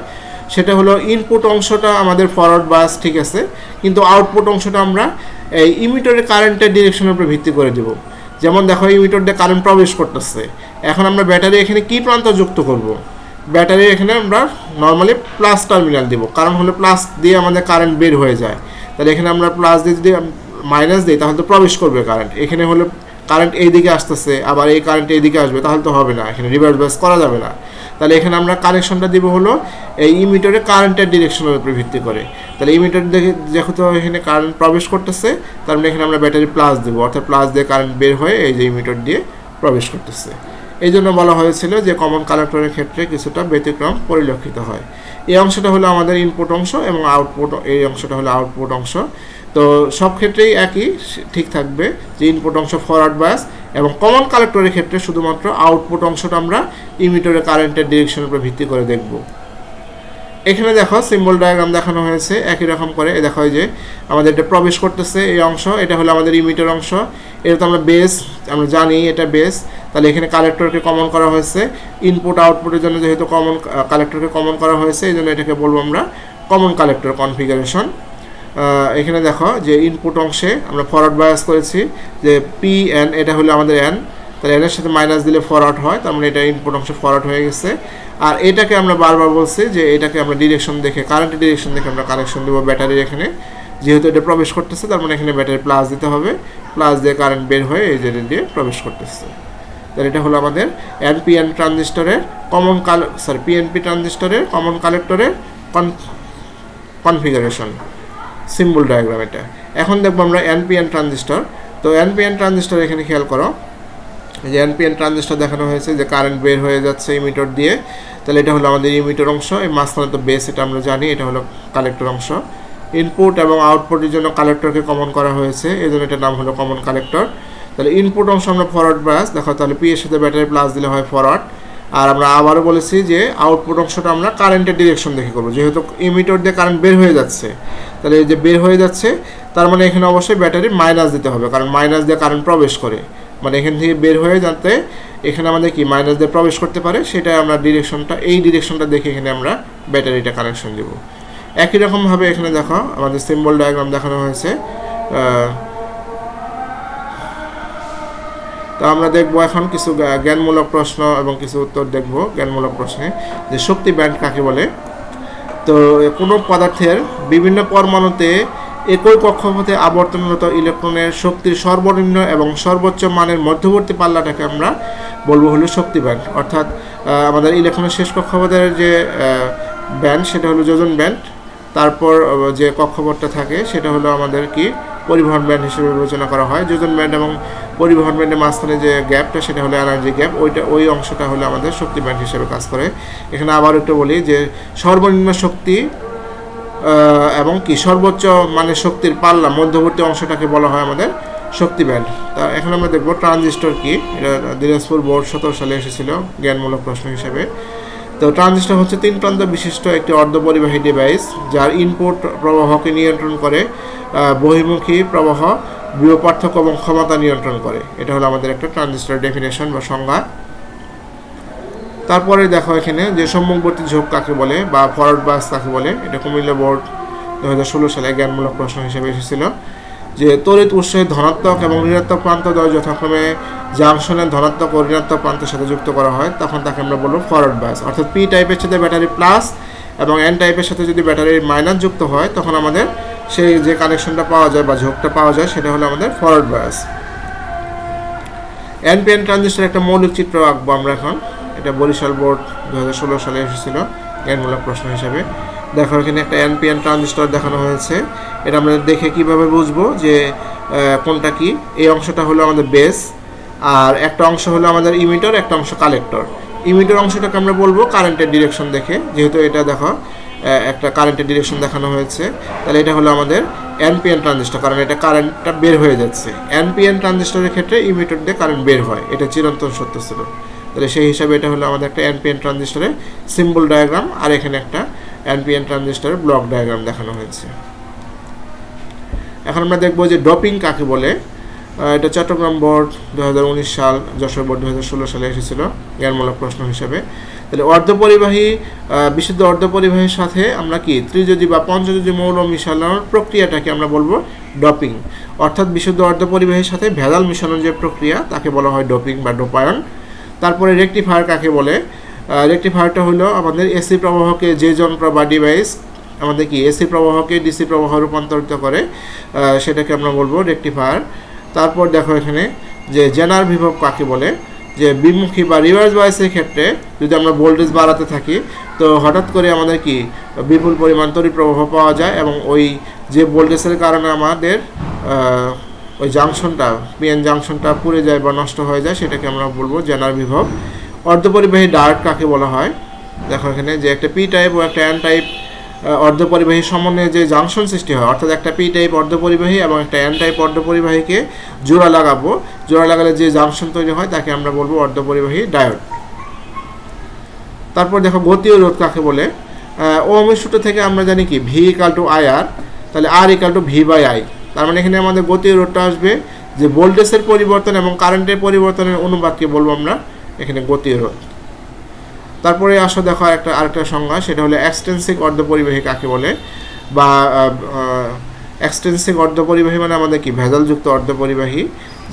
সেটা হলো ইনপুট অংশটা আমাদের ফরওয়ার্ড বাস ঠিক আছে, কিন্তু আউটপুট অংশটা আমরা এই ইমিটরের কারেন্টের ডিরেকশনের উপর ভিত্তি করে দেব। যেমন দেখো ইমিটর দিয়ে কারেন্ট প্রবেশ করতেছে, এখন আমরা ব্যাটারি এখানে কি প্রান্ত যুক্ত করব, ব্যাটারি এখানে আমরা নর্মালি প্লাস টার্মিনাল দিব, কারণ হলো প্লাস দিয়ে আমাদের কারেন্ট বের হয়ে যায়। তাহলে এখানে আমরা প্লাস দিয়ে যদি মাইনাস দিই তাহলে তো প্রবেশ করবে কারেন্ট, এখানে হলো কারেন্ট এই দিকে আসতেছে আবার এই কারেন্ট এই দিকে আসবে, তাহলে তো হবে না, এখানে রিভার্স বাস করা যাবে না। তাহলে এখানে আমরা কানেকশনটা দিব হলো এই ইমিটরে কারেন্টের ডিরেকশনের উপর ভিত্তি করে। তাহলে ইমিটর দেখে যেহেতু এখানে কারেন্ট প্রবেশ করতেছে, তার মানে এখানে আমরা ব্যাটারি প্লাস দেবো, অর্থাৎ প্লাস দিয়ে কারেন্ট বের হয়ে এই যে ইমিটর দিয়ে প্রবেশ করতেছে। এই জন্য বলা হয়েছিল যে কমন কালেক্টরের ক্ষেত্রে কিছুটা ব্যতিক্রম পরিলক্ষিত হয়। এই অংশটা হলো আমাদের ইনপুট অংশ এবং আউটপুট, এই অংশটা হলো আউটপুট অংশ। তো সব ক্ষেত্রেই একই ঠিক থাকবে যে ইনপুট অংশ ফরওয়ার্ড বায়াস, এবং কমন কালেক্টরের ক্ষেত্রে শুধুমাত্র আউটপুট অংশটা আমরা ইমিটরের কারেন্টের ডিরেকশনের উপর ভিত্তি করে দেখব। এখানে দেখো সিম্বল ডায়াগ্রাম দেখানো হয়েছে একই রকম করে। দেখো যে আমাদের এটা প্রবেশ করতেছে এই অংশ, এটা হলো আমাদের ইমিটর অংশ, এটা তো আমরা বেস, আমরা জানি এটা বেস। তাহলে এখানে কালেক্টরকে কমন করা হয়েছে ইনপুট আউটপুটের জন্য, যেহেতু কমন কালেক্টরকে কমন করা হয়েছে এই জন্য এটাকে বলবো আমরা কমন কালেক্টর কনফিগারেশন। এখানে দেখো যে ইনপুট অংশে আমরা ফরওয়ার্ড বায়াস করেছি যে পি এন, এটা হলো আমাদের এন, তাহলে এনের সাথে মাইনাস দিলে ফরওয়ার্ড হয়, তার মানে এটা ইনপুট অংশ ফরওয়ার্ড হয়ে গেছে। আর এটাকে আমরা বারবার বলছি যে এটাকে আমরা ডিরেকশন দেখে, কারেন্টের ডিরেকশন দেখে আমরা কানেকশন দেবো ব্যাটারির এখানে, যেহেতু এটা প্রবেশ করতেছে তার মানে এখানে ব্যাটারি প্লাস দিতে হবে, প্লাস দিয়ে কারেন্ট বের হয়ে এই যে দিয়ে প্রবেশ করতেছে। তাহলে এটা হলো আমাদের এনপিএন ট্রানজিস্টরের পিএনপি ট্রানজিস্টরের কমন কালেক্টরের কনফিগারেশন সিম্বল ডায়াগ্রাম এটা। এখন দেখবো আমরা এনপিএন ট্রানজিস্টর। তো এনপিএন ট্রানজিস্টর এখানে খেয়াল করো যে এনপিএন ট্রানজিস্টর দেখানো হয়েছে যে কারেন্ট বের হয়ে যাচ্ছে ইমিটর দিয়ে, তাহলে এটা হলো আমাদের ইমিটর অংশ, এই মাঝখানে তো বেস, এটা আমরা জানি, এটা হলো কালেক্টর অংশ। ইনপুট এবং আউটপুটের জন্য কালেক্টরকে কমন করা হয়েছে, এই জন্য এটার নাম হলো কমন কালেক্টর। তাহলে ইনপুট অংশ আমরা ফরওয়ার্ড বায়াস, দেখো তাহলে পি এর সাথে ব্যাটারি প্লাস দিলে হয় ফরওয়ার্ড। আর আমরা আবারও বলেছি যে আউটপুট অংশটা আমরা কারেন্টের ডিরেকশন দেখে করবো, যেহেতু ইমিটর দিয়ে কারেন্ট বের হয়ে যাচ্ছে, তাহলে এই যে বের হয়ে যাচ্ছে তার মানে এখানে অবশ্যই ব্যাটারি মাইনাস দিতে হবে, কারণ মাইনাস দিয়ে কারেন্ট প্রবেশ করে, মানে এখান থেকে বের হয়ে যাতে এখানে আমাদের কি মাইনাস দিয়ে প্রবেশ করতে পারে, সেটা আমরা ডিরেকশনটা, এই ডিরেকশনটা দেখে এখানে আমরা ব্যাটারিটা কানেকশন দেবো। একই রকমভাবে এখানে দেখো আমাদের সিম্বল ডায়াগ্রাম দেখানো হয়েছে। তো আমরা দেখব এখন কিছু জ্ঞানমূলক প্রশ্ন এবং কিছু উত্তর দেখব জ্ঞানমূলক প্রশ্নে, যে শক্তি ব্যান্ড কাকে বলে। তো কোনো পদার্থের বিভিন্ন পরমাণুতে একই কক্ষপথে আবর্তনরত ইলেকট্রনের শক্তির সর্বনিম্ন এবং সর্বোচ্চ মানের মধ্যবর্তী পাল্লাটাকে আমরা বলবো হলো শক্তি ব্যান্ড। অর্থাৎ আমাদের ইলেকট্রনের শেষ কক্ষপথের যে ব্যান্ড সেটা হলো যোজন ব্যান্ড, তারপর যে কক্ষপথটা থাকে সেটা হলো আমাদের কি পরিবহন ব্যান্ড হিসেবে বিবেচনা করা হয়। যোজন ব্যান্ড এবং পরিবহন ব্যান্ডের মাঝখানে যে গ্যাপটা সেটা হলো এনার্জি গ্যাপ, ওই অংশটা হলো আমাদের শক্তি ব্যান্ড হিসেবে কাজ করে। এখানে আবার একটু বলি যে সর্বনিম্ন শক্তি এবং কি সর্বোচ্চ মানে শক্তির পাল্লা মধ্যবর্তী অংশটাকে বলা হয় আমাদের শক্তি ব্যান্ড। তা এখন আমরা দেখব ট্রানজিস্টর কি। এটা দিনাজপুর বোর্ড 17 সালে এসেছিল জ্ঞানমূলক প্রশ্ন হিসেবে। তো ট্রানজিস্টর হচ্ছে 3 প্রান্ত বিশিষ্ট একটি অর্ধপরিবাহী ডিভাইস যার ইনপুট প্রবাহকে নিয়ন্ত্রণ করে, বহির্মুখী প্রবাহ, বিভব পার্থক্য এবং ক্ষমতা নিয়ন্ত্রণ করে। এটা হলো আমাদের একটা ট্রানজিস্টর ডেফিনেশন বা সংজ্ঞা। তারপরে দেখো এখানে যে সম্মুখবর্তী ঝোঁক কাকে বলে বা ফরওয়ার্ড বায়াস কাকে বলে। এটা কুমিল্লা বোর্ড 2016 সালে জ্ঞানমূলক প্রশ্ন হিসেবে এসেছিল যে তড়িৎ উৎসের ধনাত্মক এবং ঋণাত্মক প্রান্তদ্বয় যথাক্রমে জাংশনের ধনাত্মক ও ঋণাত্মক প্রান্তের সাথে যুক্ত করা হয় তখন তাকে আমরা বলবো ফরওয়ার্ড বায়াস। অর্থাৎ পি টাইপের সাথে ব্যাটারি প্লাস এবং এন টাইপের সাথে যদি ব্যাটারি মাইনাস যুক্ত হয় তখন আমাদের সেই যে কানেকশনটা পাওয়া যায় বা ঝোঁকটা পাওয়া যায় সেটা হলো আমাদের ফরওয়ার্ড বায়াস। এনপিএন ট্রানজিস্টার একটা মৌলিক চিত্র আঁকবো আমরা এখন। এটা বরিশাল বোর্ড 2016 সালে এসেছিল জ্ঞানমূলক প্রশ্ন হিসেবে। দেখো এখানে একটা এনপিএন ট্রানজিস্টর দেখানো হয়েছে। এটা আমরা দেখে কিভাবে বুঝবো যে কোনটা কি। এই অংশটা হলো আমাদের বেস, আর একটা অংশ হলো আমাদের ইমিটর, একটা অংশ কালেক্টর। ইমিটর অংশটাকে আমরা বলবো কারেন্টের ডিরেকশন দেখে, যেহেতু এটা দেখো একটা কারেন্টের ডিরেকশন দেখানো হয়েছে, তাহলে এটা হলো আমাদের এনপিএন ট্রানজিস্টর, কারণ এটা কারেন্টটা বের হয়ে যাচ্ছে। এনপিএন ট্রানজিস্টরের ক্ষেত্রে ইমিটর দিয়ে কারেন্ট বের হয়, এটা চিরন্তন সত্য ছিল। তাহলে সেই হিসাবে এটা হলো আমাদের একটা এনপিএন ট্রানজিস্টরের সিম্বল ডায়াগ্রাম, আর এখানে একটা এনপিএন ট্রানজিস্টরের ব্লক ডায়াগ্রাম দেখানো হয়েছে। এখন আমরা দেখব যে ডপিং কাকে বলে। এটা চট্টগ্রাম বোর্ড 2019 সাল, যশোর বোর্ড 2016 সালে এসেছিল জ্ঞানমূলক প্রশ্ন হিসেবে। তাহলে অর্ধপরিবাহী বিশুদ্ধ অর্ধপরিবাহীর সাথে আমরা কি ত্রিযোজী বা পঞ্চযোজী মৌল মিশানোর প্রক্রিয়াটাকে আমরা বলবো ডপিং। অর্থাৎ বিশুদ্ধ অর্ধপরিবাহীর সাথে ভেজাল মিশানোর যে প্রক্রিয়া তাকে বলা হয় ডপিং বা ডোপায়ন। তারপরে রেকটিফায়ার কাকে বলে। রেকটিফায়ারটা হলো আমাদের এসি প্রবাহকে, যে যন্ত্র বা ডিভাইস আমাদের কি এসি প্রবাহকে ডিসি প্রবাহ রূপান্তরিত করে সেটাকে আমরা বলবো রেকটিফায়ার। তারপর দেখো এখানে যে জেনার বিভব কাকে বলে। যে বিমুখী বা রিভার্স বায়াসের ক্ষেত্রে যদি আমরা ভোল্টেজ বাড়াতে থাকি তো হঠাৎ করে আমাদের কি বিপুল পরিমাণ তড়িৎ প্রবাহ পাওয়া যায়, এবং ওই যে ভোল্টেজের কারণে আমাদের ওই জাংশনটা পিএন জাংশনটা পুড়ে যায় বা নষ্ট হয়ে যায়, সেটাকে আমরা বলবো জেনার বিভব। অর্ধপরিবাহী ডায়োড কাকে বলা হয়। দেখো এখানে যে একটা পি টাইপ ও একটা এন টাইপ অর্ধপরিবাহী সমন্বয়ে যে জাংশন সৃষ্টি হয়, অর্থাৎ একটা পি টাইপ অর্ধপরিবাহী এবং একটা এন টাইপ অর্ধপরিবাহীকে জোড়া লাগাবো, জোড়া লাগালে যে জাংশন তৈরি হয় তাকে আমরা বলবো অর্ধপরিবাহী ডায়োড। তারপর দেখো গতীয় রোধ কাকে বলে। ওহমের সূত্র থেকে আমরা জানি কি V equal to I R, তাহলে R equal to V by I. তার মানে এখানে আমাদের গতীয় রোধটা আসবে যে ভোল্টেজের পরিবর্তন এবং কারেন্টের পরিবর্তনের অনুপাতকে বলবো আমরা এখানে গতীয় রোধ। তারপরে আসো দেখো আরেকটা সংজ্ঞা, সেটা হলো এক্সটেন্সিভ অর্ধপরিবাহী কাকে বলে। বা এক্সটেন্সিভ অর্ধপরিবাহী মানে আমাদের কি ভেজালযুক্ত অর্ধপরিবাহী,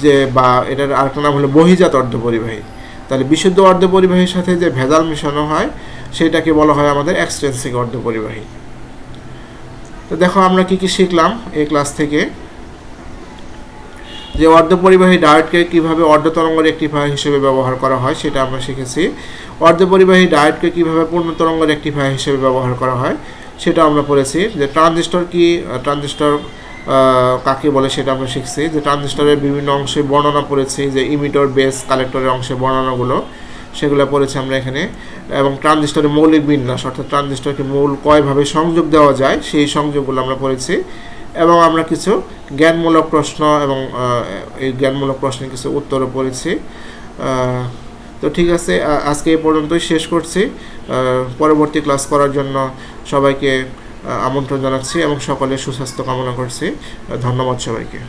যে বা এটার আরেকটা নাম হলো বহিজাত অর্ধপরিবাহী। তাহলে বিশুদ্ধ অর্ধপরিবাহীর সাথে যে ভেজাল মিশানো হয় সেটাকে বলা হয় আমাদের এক্সটেন্সিভ অর্ধপরিবাহী। তো দেখো আমরা কি কি শিখলাম এই ক্লাস থেকে। যে অর্ধপরিবাহী ডায়োডকে কীভাবে অর্ধতরঙ্গ রেকটিফায়ার হিসেবে ব্যবহার করা হয় সেটা আমরা শিখেছি। অর্ধপরিবাহী ডায়োডকে কীভাবে পূর্ণতরঙ্গ রেকটিফায়ার হিসেবে ব্যবহার করা হয় সেটা আমরা পড়েছি। যে ট্রানজিস্টর কি, ট্রানজিস্টর কাকে বলে সেটা আমরা শিখছি। যে ট্রানজিস্টরের বিভিন্ন অংশে বর্ণনা পড়েছি, যে ইমিটর, বেস, কালেক্টরের অংশে বর্ণনাগুলো সেগুলো পড়েছি আমরা এখানে। এবং ট্রানজিস্টরের মৌলিক বিন্যাস, অর্থাৎ ট্রানজিস্টরকে মূল কয়ভাবে সংযোগ দেওয়া যায় সেই সংযোগগুলো আমরা পড়েছি। এবং আমরা কিছু জ্ঞানমূলক প্রশ্ন এবং এই জ্ঞানমূলক প্রশ্নের কিছু উত্তরও পড়েছি। তো ঠিক আছে, আজকে এই পর্যন্তই শেষ করছি। পরবর্তী ক্লাস করার জন্য সবাইকে আমন্ত্রণ জানাচ্ছি এবং সকলের সুস্বাস্থ্য কামনা করছি। ধন্যবাদ সবাইকে।